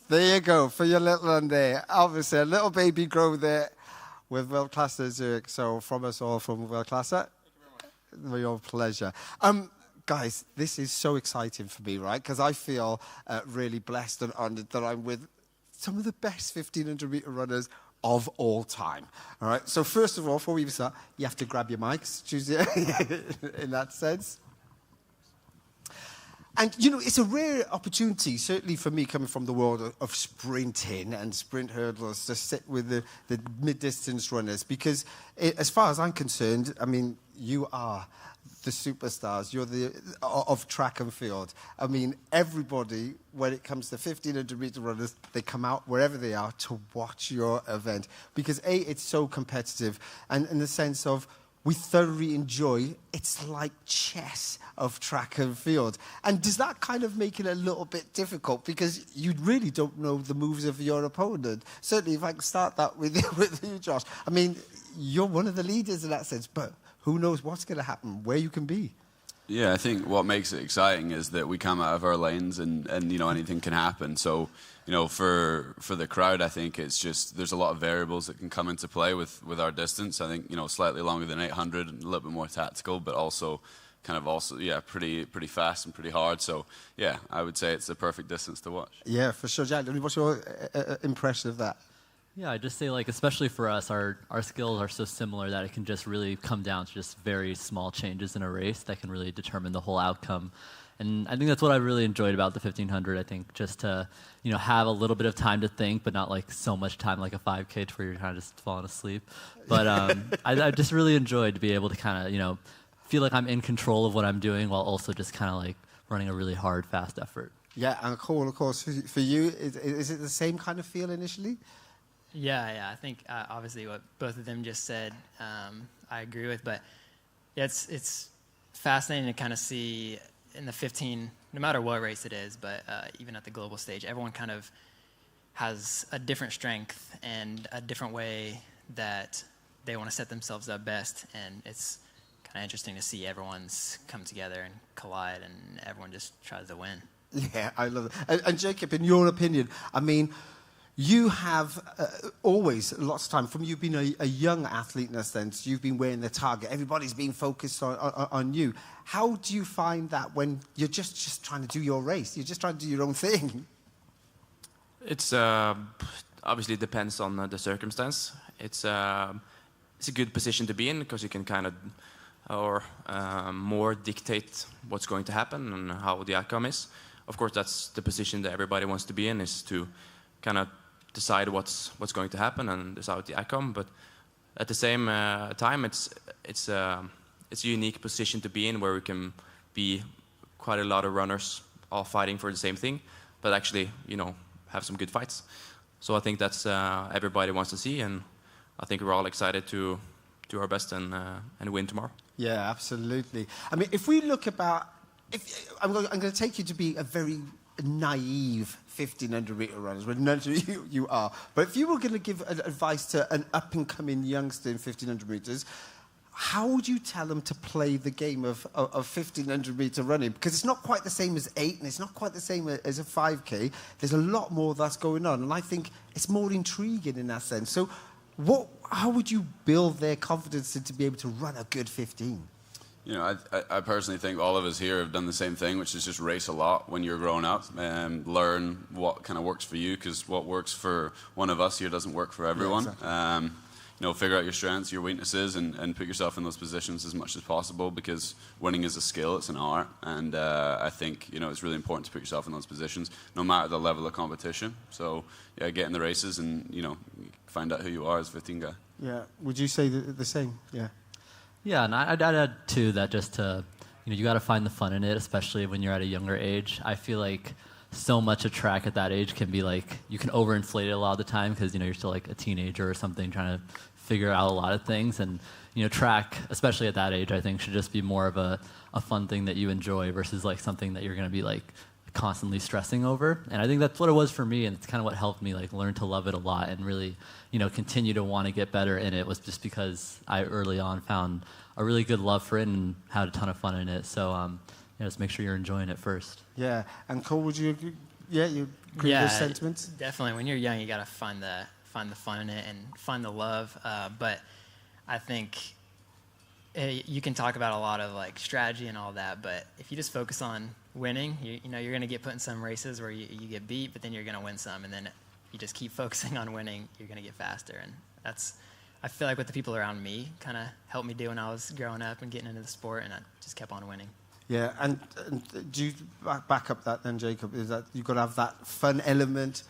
there you go, for your little one there. Obviously, a little baby grow there with Weltklasse Zurich. So from us all from Weltklasse, real pleasure. Guys, this is so exciting for me, right? Because I feel really blessed and honored that I'm with some of the best 1,500-meter runners of all time. All right, so first of all, before we even start, you have to grab your mics, choose it in that sense. And, you know, it's a rare opportunity, certainly for me, coming from the world of sprinting and sprint hurdles, to sit with the mid-distance runners. Because as far as I'm concerned, I mean, you are the superstars. You're of track and field. I mean, everybody, when it comes to 1,500-meter runners, they come out wherever they are to watch your event. Because, A, it's so competitive, and in the sense of we thoroughly enjoy, it's like chess of track and field. And does that kind of make it a little bit difficult? Because you really don't know the moves of your opponent. Certainly, if I can start that with you, Josh. I mean, you're one of the leaders in that sense, but who knows what's going to happen, where you can be. Yeah, I think what makes it exciting is that we come out of our lanes and you know, anything can happen. So, you know, for the crowd, I think it's just, there's a lot of variables that can come into play with our distance. I think, you know, slightly longer than 800 and a little bit more tactical, but also pretty fast and pretty hard. So, yeah, I would say it's the perfect distance to watch. Yeah, for sure. Jack, what's your impression of that? Yeah, I'd just say, like, especially for us, our skills are so similar that it can just really come down to just very small changes in a race that can really determine the whole outcome. And I think that's what I really enjoyed about the 1,500. I think just to, you know, have a little bit of time to think, but not like so much time like a 5K to where you're kind of just falling asleep. But I just really enjoyed to be able to kind of, you know, feel like I'm in control of what I'm doing while also just kind of like running a really hard, fast effort. Yeah, and cool, of course, for you, is it the same kind of feel initially? Yeah. I think obviously what both of them just said, I agree with. But yeah, it's fascinating to kind of see in the 15, no matter what race it is, but even at the global stage, everyone kind of has a different strength and a different way that they want to set themselves up best. And it's kind of interesting to see everyone's come together and collide, and everyone just tries to win. Yeah, I love it. And Jakob, in your opinion, I mean, you have always, lots of time, from you being a young athlete in a sense, you've been wearing the target. Everybody's been focused on you. How do you find that when you're just trying to do your race? You're just trying to do your own thing? It's obviously depends on the circumstance. It's a good position to be in because you can kind of more dictate what's going to happen and how the outcome is. Of course, that's the position that everybody wants to be in, is to kind of decide what's going to happen and decide the outcome. But at the same time, it's a unique position to be in, where we can be quite a lot of runners all fighting for the same thing, but actually, you know, have some good fights. So I think that's everybody wants to see, and I think we're all excited to do our best and win tomorrow. Yeah, absolutely. I mean, if we look about, I'm going to take you to be a very naive 1,500-meter runners, when none of you are. But if you were going to give advice to an up-and-coming youngster in 1,500 meters, how would you tell them to play the game of 1,500-meter running? Because it's not quite the same as 8, and it's not quite the same as a 5K. There's a lot more that's going on, and I think it's more intriguing in that sense. So how would you build their confidence to be able to run a good 15? You know, I personally think all of us here have done the same thing, which is just race a lot when you're growing up and learn what kind of works for you, because what works for one of us here doesn't work for everyone. Yeah, exactly. You know, figure out your strengths, your weaknesses, and put yourself in those positions as much as possible, because winning is a skill, it's an art, and I think, you know, it's really important to put yourself in those positions, no matter the level of competition. So, yeah, get in the races and, you know, find out who you are as a 15 guy. Yeah, would you say the same? Yeah. Yeah, and I'd add to that, just to, you know, you got to find the fun in it, especially when you're at a younger age. I feel like so much of track at that age can be like, you can overinflate it a lot of the time because, you know, you're still like a teenager or something trying to figure out a lot of things. And, you know, track, especially at that age, I think should just be more of a fun thing that you enjoy versus like something that you're going to be like constantly stressing over. And I think that's what it was for me, and it's kind of what helped me like learn to love it a lot and really, you know, continue to want to get better in it, was just because I early on found a really good love for it and had a ton of fun in it. So just make sure you're enjoying it first. Yeah, and Cole, would you agree? Yeah, you agree with those sentiments? Definitely. When you're young, you got to find the fun in it and find the love. But I think you can talk about a lot of like strategy and all that, but if you just focus on winning, you know you're going to get put in some races where you get beat, but then you're going to win some, and then you just keep focusing on winning, you're going to get faster. And that's, I feel like what the people around me kind of helped me do when I was growing up and getting into the sport, and I just kept on winning. Yeah, and do you back up that then, Jakob? Is that you've got to have that fun element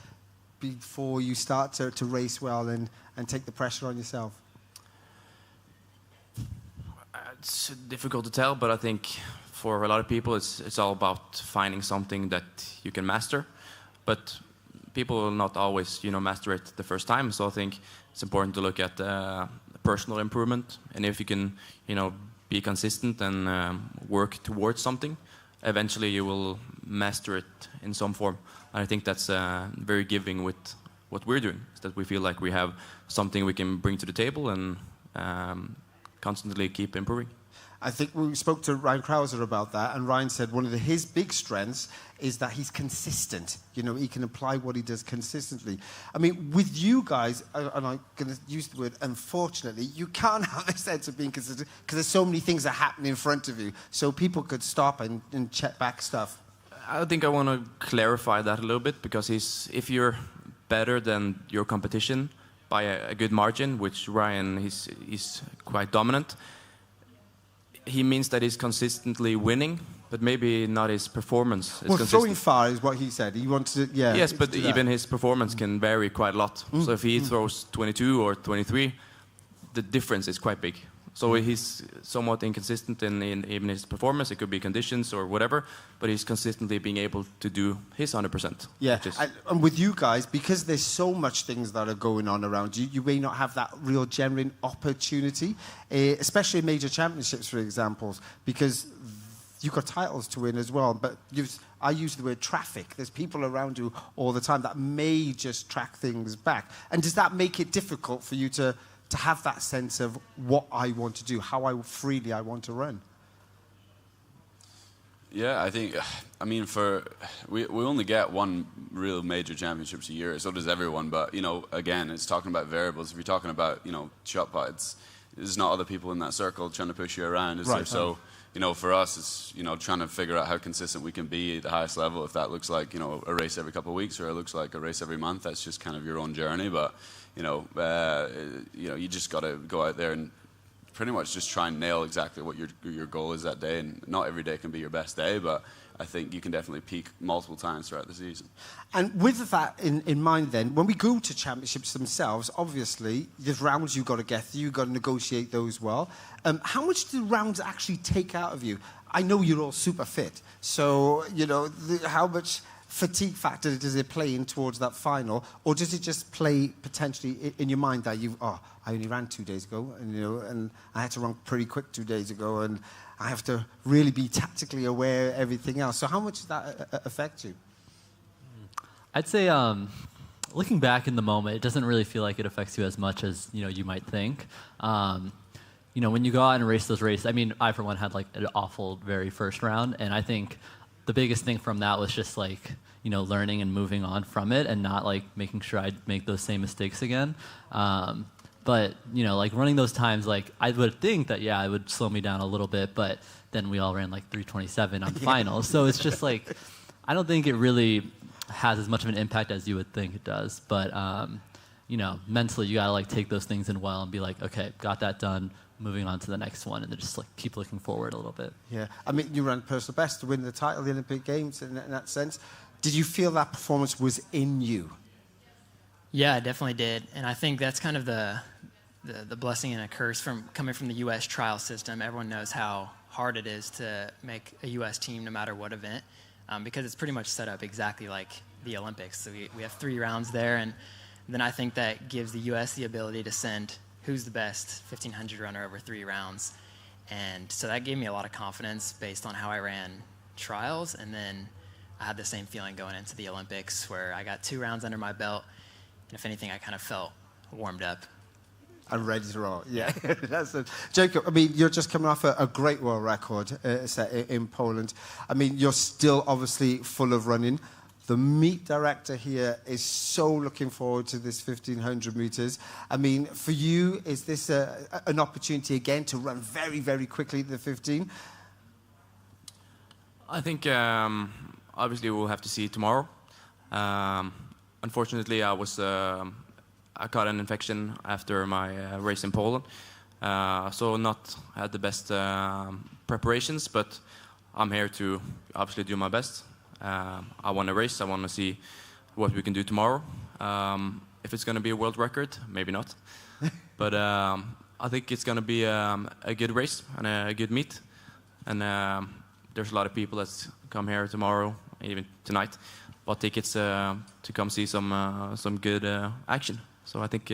before you start to race well and take the pressure on yourself? It's difficult to tell, but I think for a lot of people, it's all about finding something that you can master. But people will not always, master it the first time. So I think it's important to look at personal improvement, and if you can, be consistent and work towards something, eventually you will master it in some form. And I think that's very giving with what we're doing, is that we feel like we have something we can bring to the table and constantly keep improving. I think we spoke to Ryan Crouser about that, and Ryan said one of his big strengths is that he's consistent. He can apply what he does consistently. I mean, with you guys, and I'm going to use the word unfortunately, you can't have a sense of being consistent because there's so many things that happen in front of you. So people could stop and check back stuff. I think I want to clarify that a little bit, because if you're better than your competition by a good margin, which Ryan he's quite dominant, he means that he's consistently winning, but maybe not his performance is consistent. Throwing far is what he said. He wanted to, Yes, but even his performance can vary quite a lot. So if he throws 22 or 23, the difference is quite big. So he's somewhat inconsistent in even his performance. It could be conditions or whatever, but he's consistently being able to do his 100%. Yeah, and with you guys, because there's so much things that are going on around you, you may not have that real genuine opportunity, especially in major championships, for example, because you've got titles to win as well. But I use the word traffic. There's people around you all the time that may just track things back. And does that make it difficult for you to have that sense of what I want to do, how freely I want to run? Yeah, I mean, we only get one real major championships a year, so does everyone. But, again, it's talking about variables. If you're talking about, shot put, there's not other people in that circle trying to push you around, is there? So, for us, it's, trying to figure out how consistent we can be at the highest level. If that looks like, a race every couple of weeks, or it looks like a race every month, that's just kind of your own journey. But, you just got to go out there and pretty much just try and nail exactly what your goal is that day. And not every day can be your best day, but I think you can definitely peak multiple times throughout the season. And with that in mind then, when we go to championships themselves, obviously, there's rounds you've got to get through, you've got to negotiate those well. How much do rounds actually take out of you? I know you're all super fit, so, how much fatigue factor does it play in towards that final, or does it just play potentially in your mind that I only ran 2 days ago, and I had to run pretty quick 2 days ago, and I have to really be tactically aware of everything else. So how much does that affect you? I'd say, looking back in the moment, it doesn't really feel like it affects you as much as you might think. When you go out and race those races, I mean, I for one had like an awful very first round, and I think the biggest thing from that was just like, learning and moving on from it and not like making sure I'd make those same mistakes again. But, like running those times, like I would think that, it would slow me down a little bit, but then we all ran like 3:27 on the final. So it's just like, I don't think it really has as much of an impact as you would think it does. But, mentally you gotta like take those things in well and be like, okay, got that done, moving on to the next one, and then just like keep looking forward a little bit. Yeah, I mean, you ran personal best to win the title, the Olympic Games, in that sense. Did you feel that performance was in you? Yeah, I definitely did, and I think that's kind of the blessing and a curse coming from the U.S. trial system. Everyone knows how hard it is to make a U.S. team no matter what event, because it's pretty much set up exactly like the Olympics. So we have 3 rounds there, and then I think that gives the U.S. the ability to send who's the best 1,500 runner over 3 rounds. And so that gave me a lot of confidence based on how I ran trials. And then I had the same feeling going into the Olympics where I got 2 rounds under my belt. And if anything, I kind of felt warmed up. And ready to roll. Yeah, that's it. Jakob, I mean, you're just coming off a great world record set in Poland. I mean, you're still obviously full of running. The meet director here is so looking forward to this 1,500 meters. I mean, for you, is this an opportunity again to run very, very quickly the 15? I think obviously we'll have to see tomorrow. Unfortunately, I caught an infection after my race in Poland, so not had the best preparations, but I'm here to obviously do my best. I want to race. I want to see what we can do tomorrow. If it's going to be a world record, maybe not. But I think it's going to be a good race and a good meet. And there's a lot of people that come here tomorrow, even tonight, bought tickets to come see some good action. So I think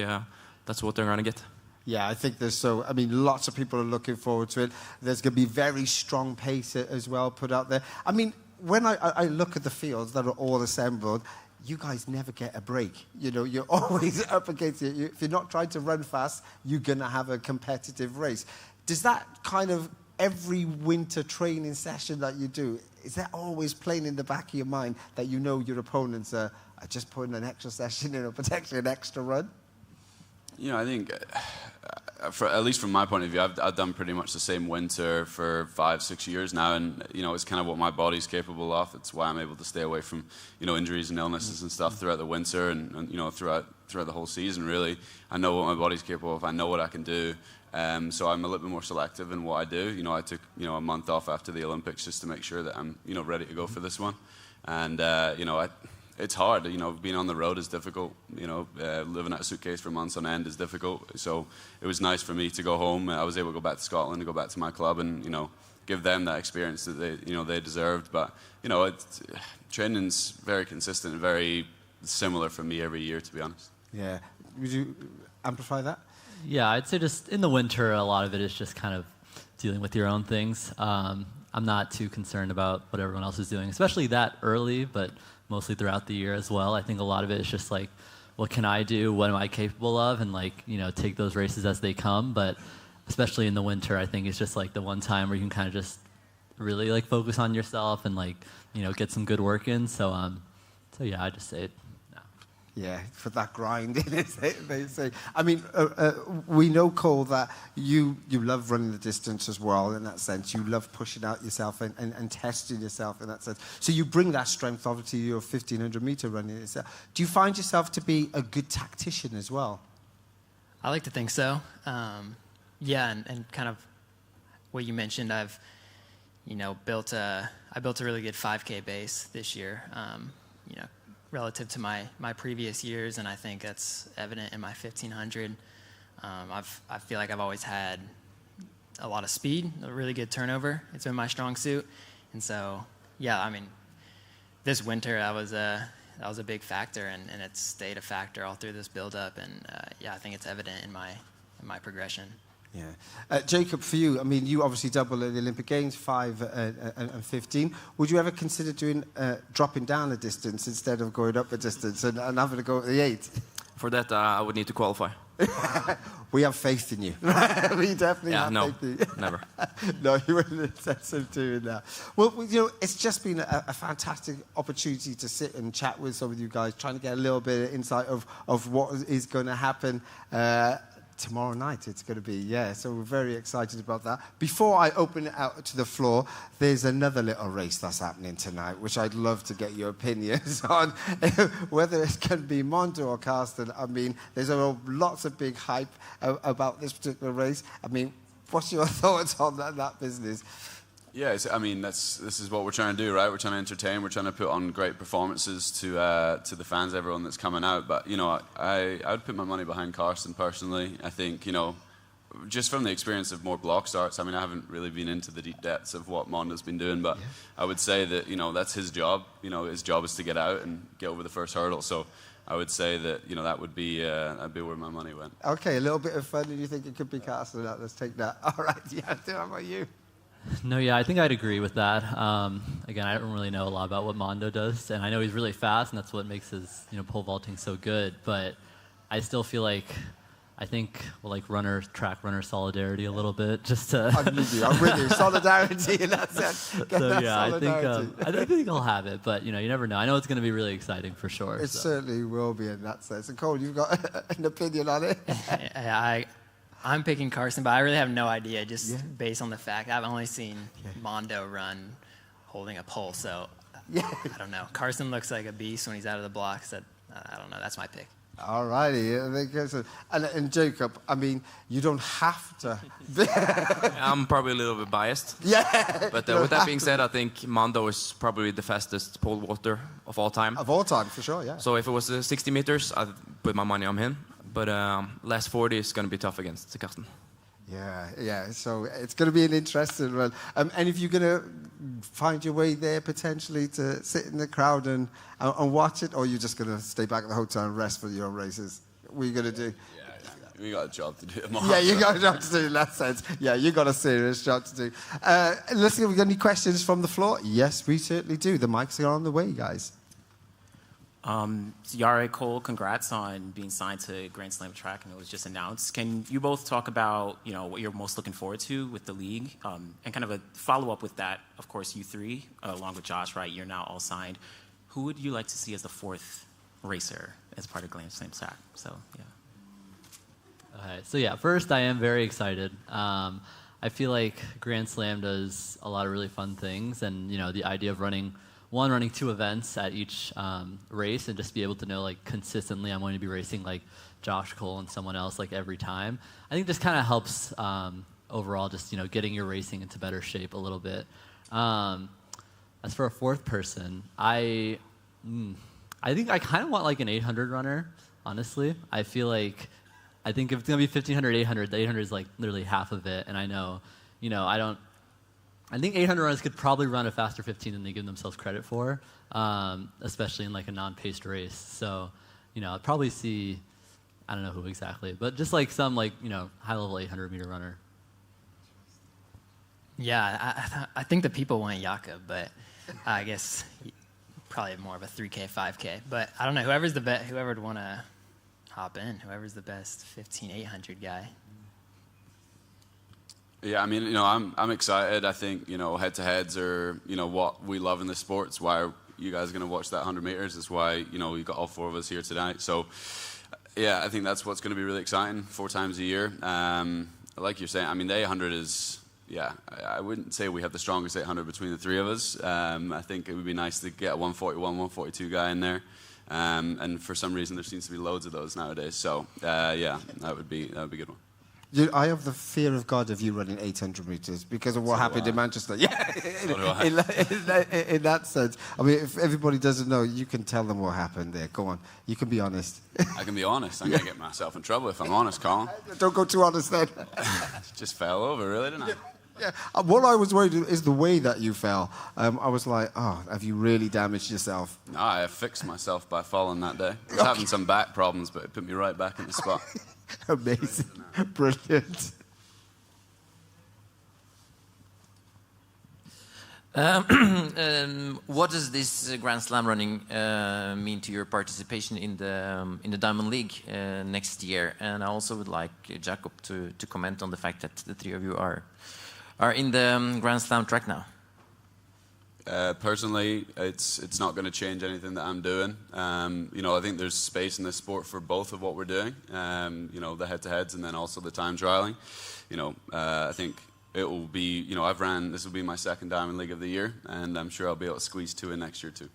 that's what they're going to get. Yeah, I think lots of people are looking forward to it. There's going to be very strong pace as well put out there. I mean, when I look at the fields that are all assembled, you guys never get a break. You know, you're always up against it. If you're not trying to run fast, you're going to have a competitive race. Does that kind of every winter training session that you do, is that always playing in the back of your mind that you know your opponents are just putting an extra session in or potentially an extra run? You know, I think, at least from my point of view, I've done pretty much the same winter for 5-6 years now, and you know, it's kind of what my body's capable of. It's why I'm able to stay away from, you know, injuries and illnesses and stuff throughout the winter and you know, throughout the whole season. Really, I know what my body's capable of. I know what I can do. So I'm a little bit more selective in what I do. You know, I took, you know, a month off after the Olympics just to make sure that I'm, you know, ready to go for this one. And you know, it's hard. You know, being on the road is difficult. You know, living out a suitcase for months on end is difficult. So it was nice for me to go home. I was able to go back to Scotland, to go back to my club, and you know, give them that experience that they deserved. But you know, training's very consistent and very similar for me every year, to be honest. Yeah. Would you amplify that? Yeah, I'd say just in the winter, a lot of it is just kind of dealing with your own things. I'm not too concerned about what everyone else is doing, especially that early, but mostly throughout the year as well. I think a lot of it is just like, what can I do? What am I capable of? And like, you know, take those races as they come. But especially in the winter, I think it's just like the one time where you can kind of just really like focus on yourself and like, you know, get some good work in. So yeah, I just say it. Yeah, for that grind, they say. I mean, we know, Cole, that you love running the distance as well in that sense. You love pushing out yourself and testing yourself in that sense. So you bring that strength, obviously, to your 1,500-meter running itself. Do you find yourself to be a good tactician as well? I like to think so. Yeah, and kind of what you mentioned, I've, you know, built a really good 5K base this year. You know, relative to my previous years, and I think that's evident in my 1,500. I feel like I've always had a lot of speed, a really good turnover. It's been my strong suit, and so yeah, I mean, this winter that was a big factor, and it's stayed a factor all through this build-up, and yeah, I think it's evident in my progression. Yeah. Jakob, for you, I mean, you obviously doubled at the Olympic Games, 5 and 15. Would you ever consider dropping down a distance instead of going up a distance and having to go at the 8? For that, I would need to qualify. We have faith in you. We definitely have faith in you. Never. No, you wouldn't have said so too in that. Well, you know, it's just been a fantastic opportunity to sit and chat with some of you guys, trying to get a little bit of insight of what is going to happen tomorrow night. It's going to be, yeah, so we're very excited about that. Before I open it out to the floor, there's another little race that's happening tonight, which I'd love to get your opinions on, whether it's going to be Monto or Carsten. I mean, there's lots of big hype about this particular race. I mean, what's your thoughts on that business? Yeah, I mean, this is what we're trying to do, right? We're trying to entertain. We're trying to put on great performances to the fans, everyone that's coming out. But, you know, I would put my money behind Carsten personally. I think, you know, just from the experience of more block starts, I mean, I haven't really been into the deep depths of what Monda's been doing, but I would say that, you know, that's his job. You know, his job is to get out and get over the first hurdle. So I would say that, you know, that would be where my money went. Okay, a little bit of fun. Do you think it could be Carsten? Let's take that. All right, yeah, how about you? No, yeah, I think I'd agree with that. Again, I don't really know a lot about what Mondo does, and I know he's really fast, and that's what makes his pole vaulting so good. But I still feel like I think we'll like track runner solidarity a little bit, just to. I'm with you. Solidarity in that sense. So yeah, I think I'll have it, but you never know. I know it's going to be really exciting for sure. It certainly will be in that sense. And Cole, you've got an opinion on it? I'm picking Carson, but I really have no idea, just based on the fact I've only seen Mondo run holding a pole, so I don't know. Carson looks like a beast when he's out of the blocks. I don't know. That's my pick. All righty. And Jakob, I mean, you don't have to. I'm probably a little bit biased. Yeah. But with that being said, I think Mondo is probably the fastest pole vaulter of all time. Of all time, for sure, yeah. So if it was 60 meters, I'd put my money on him. But last 40 is going to be tough against Carsten. Yeah. So it's going to be an interesting one. And if you're going to find your way there potentially to sit in the crowd and watch it, or you're just going to stay back at the hotel and rest for your own races, what are you going to do? Yeah, we got a job to do tomorrow. Yeah, you got a job to do in that sense. Yeah, you got a serious job to do. Let's see if we got any questions from the floor. Yes, we certainly do. The mics are on the way, guys. Yare, Cole, congrats on being signed to Grand Slam track, and it was just announced. Can you both talk about what you're most looking forward to with the league, and kind of a follow-up with that? Of course, you three, along with Josh, right? You're now all signed. Who would you like to see as the fourth racer as part of Grand Slam track? So yeah. Okay, so yeah, first I am very excited. I feel like Grand Slam does a lot of really fun things, and the idea of running 2 events at each race and just be able to know like consistently I'm going to be racing like Josh, Cole, and someone else like every time. I think this kind of helps overall just getting your racing into better shape a little bit. As for a fourth person, I think I kind of want like an 800 runner, honestly. I think if it's going to be 1500, 800, the 800 is like literally half of it, and I know, I think 800 runners could probably run a faster 15 than they give themselves credit for, especially in like a non-paced race. So, I'd probably see, I don't know who exactly, but just like some like, high-level 800-meter runner. Yeah, I think the people want Jakob, but I guess probably more of a 3K, 5K. But I don't know, whoever would want to hop in, whoever's the best 15-800 guy. Yeah, I mean, I'm excited. I think, head-to-heads are, what we love in the sport. It's why you guys are going to watch that 100 meters. It's why, we've got all 4 of us here tonight. So, yeah, I think that's what's going to be really exciting 4 times a year. Like you're saying, I mean, the 800 is, I wouldn't say we have the strongest 800 between the 3 of us. I think it would be nice to get a 141, 142 guy in there. And for some reason, there seems to be loads of those nowadays. So, that would be a good one. I have the fear of God of you running 800 meters because of what happened in Manchester. Yeah, in that sense. I mean, if everybody doesn't know, you can tell them what happened there. Go on, you can be honest. I can be honest. I'm going to get myself in trouble if I'm honest, Colin. Don't go too honest then. Just fell over, really, didn't I? Yeah. What I was worried is the way that you fell. I was like, oh, have you really damaged yourself? No, I fixed myself by falling that day. I was having some back problems, but it put me right back in the spot. Amazing. Brilliant. What does this Grand Slam running mean to your participation in the Diamond League next year? And I also would like Jakob to comment on the fact that the 3 of you are in the Grand Slam track now. Personally, it's not going to change anything that I'm doing. I think there's space in this sport for both of what we're doing. The head-to-heads and then also the time trialing. I think it will be. This will be my 2nd Diamond League of the year, and I'm sure I'll be able to squeeze 2 in next year too.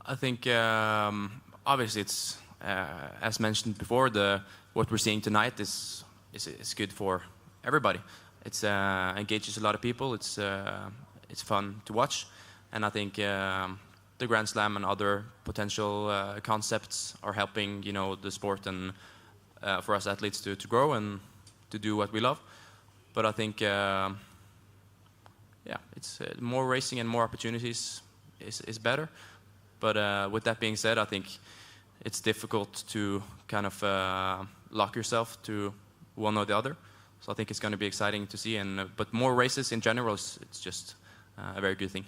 I think obviously it's as mentioned before. What we're seeing tonight is good for everybody. It engages a lot of people. It's fun to watch, and I think the Grand Slam and other potential concepts are helping the sport and for us athletes to grow and to do what we love. But I think it's more racing and more opportunities is better. But with that being said, I think it's difficult to kind of lock yourself to one or the other. So I think it's going to be exciting to see, but more races in general, it's just a very good thing.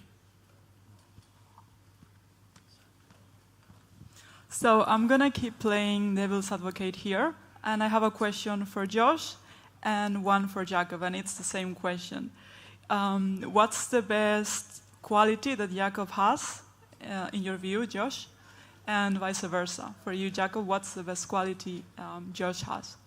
So I'm going to keep playing devil's advocate here. And I have a question for Josh and one for Jakob, and it's the same question. What's the best quality that Jakob has, in your view, Josh? And vice versa. For you, Jakob, what's the best quality Josh has?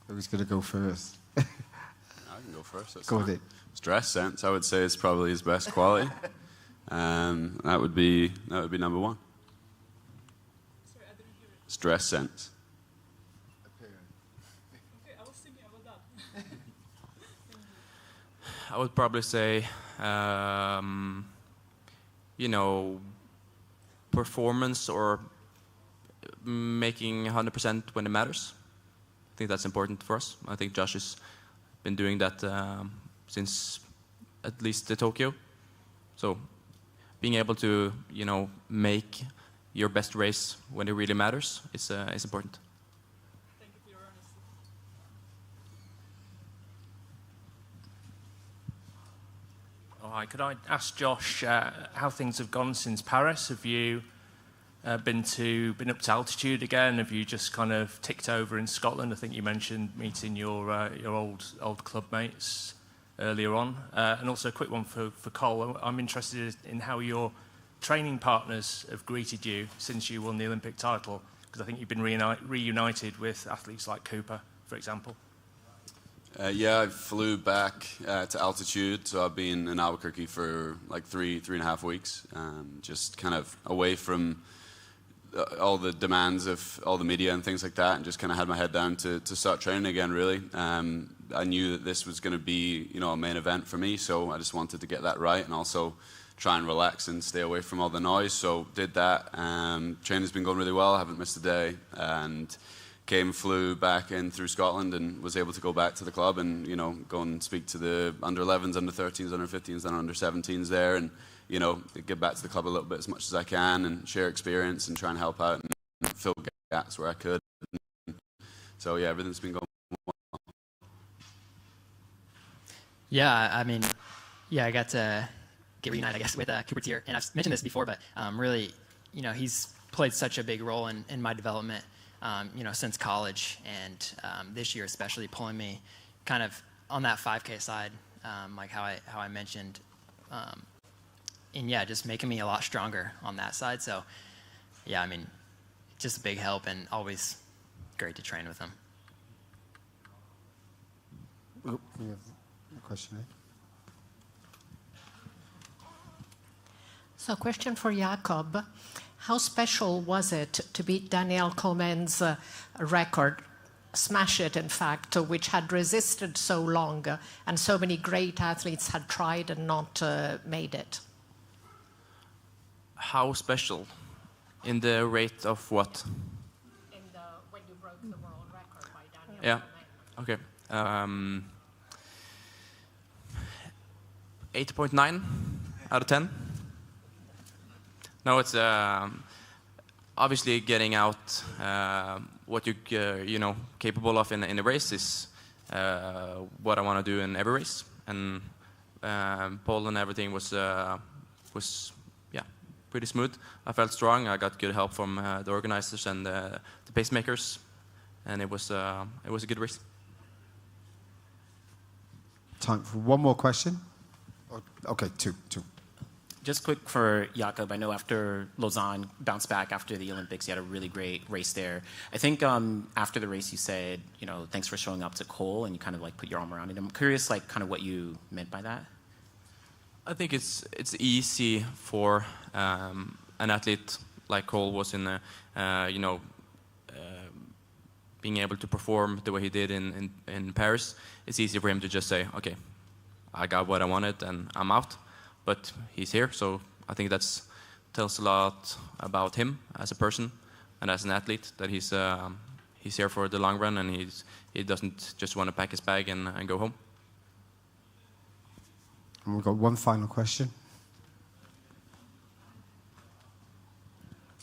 Who's going to go first? I can go first. That's Go fine. with it. His dress sense, I would say, is probably his best quality. That would be number one. Sorry, I didn't hear it. His dress sense. Okay, I was thinking about that. I would probably say, performance or making 100% when it matters. I think that's important for us. I think Josh has been doing that since at least the Tokyo. So being able to, make your best race when it really matters is important. Thank you for your honesty. Oh, hi, could I ask Josh how things have gone since Paris? Have you been up to altitude again? Have you just kind of ticked over in Scotland? I think you mentioned meeting your old club mates earlier on. And also a quick one for Cole. I'm interested in how your training partners have greeted you since you won the Olympic title, because I think you've been reunited with athletes like Cooper, for example. Yeah, I flew back to altitude, so I've been in Albuquerque for like three and a half weeks, just kind of away from all the demands of all the media and things like that, and just kind of had my head down to start training again, really. I knew that this was going to be, a main event for me, so I just wanted to get that right and also try and relax and stay away from all the noise, so did that. Training's been going really well, I haven't missed a day, and flew back in through Scotland and was able to go back to the club and, go and speak to the under-11s, under-13s, under-15s, and under-17s there, and get back to the club a little bit as much as I can and share experience and try and help out and fill gaps where I could. So yeah, everything's been going well. Yeah, I mean, I got to get reunited, I guess, with Cooper Tier, and I've mentioned this before, but really, he's played such a big role in my development, since college, and this year especially pulling me kind of on that 5K side, like how I mentioned. And yeah, just making me a lot stronger on that side. So yeah, I mean, just a big help and always great to train with him. We have a question here. So question for Jakob. How special was it to beat Daniel Comen's record, smash it in fact, which had resisted so long and so many great athletes had tried and not made it? How special? In the rate of what? When you broke the world record by Daniel. Yeah. Okay. 8.9 out of 10. No, it's obviously getting out what you're capable of in a race is what I want to do in every race. And pole and everything was pretty smooth. I felt strong. I got good help from the organizers and the pacemakers, and it was a good race. Time for one more question. Okay, two. Just quick for Jakob. I know after Lausanne bounced back after the Olympics, you had a really great race there. I think after the race you said, thanks for showing up to Cole, and you kind of like put your arm around him. I'm curious, like kind of what you meant by that. I think it's easy for an athlete like Cole was in being able to perform the way he did in Paris. It's easy for him to just say, okay, I got what I wanted and I'm out. But he's here, so I think that tells a lot about him as a person and as an athlete, that he's here for the long run, and he doesn't just want to pack his bag and go home. And we've got one final question.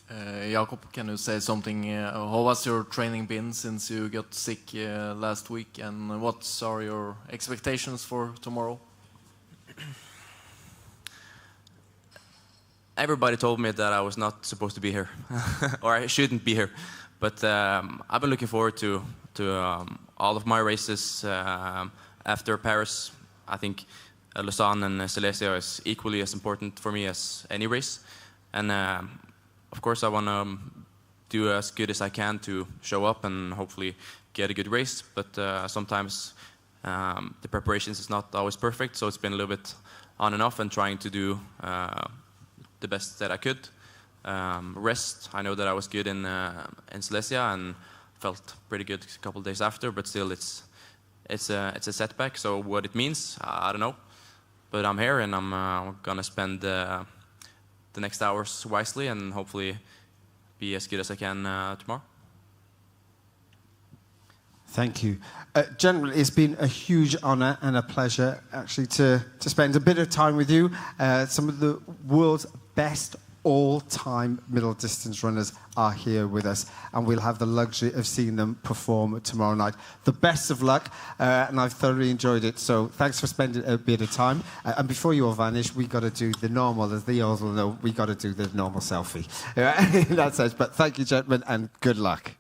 Jakob, can you say something? How has your training been since you got sick last week, and what are your expectations for tomorrow? everybody told me that I was not supposed to be here, or I shouldn't be here. But I've been looking forward to all of my races after Paris. I think Lausanne and Silesia is equally as important for me as any race. And of course, I want to do as good as I can to show up and hopefully get a good race. But sometimes the preparations is not always perfect, so it's been a little bit on and off and trying to do the best that I could. Rest, I know that I was good in Silesia and felt pretty good a couple of days after, but still it's a setback. So what it means, I don't know. But I'm here and I'm gonna spend the next hours wisely and hopefully be as good as I can tomorrow. Thank you. Generally, it's been a huge honour and a pleasure actually to spend a bit of time with you. Some of the world's best all-time middle distance runners are here with us, and we'll have the luxury of seeing them perform tomorrow night. The best of luck, and I've thoroughly enjoyed it, so thanks for spending a bit of time. And before you all vanish, we got to do the normal, as the others will know, we got to do the normal selfie. In that sense, but thank you, gentlemen, and good luck.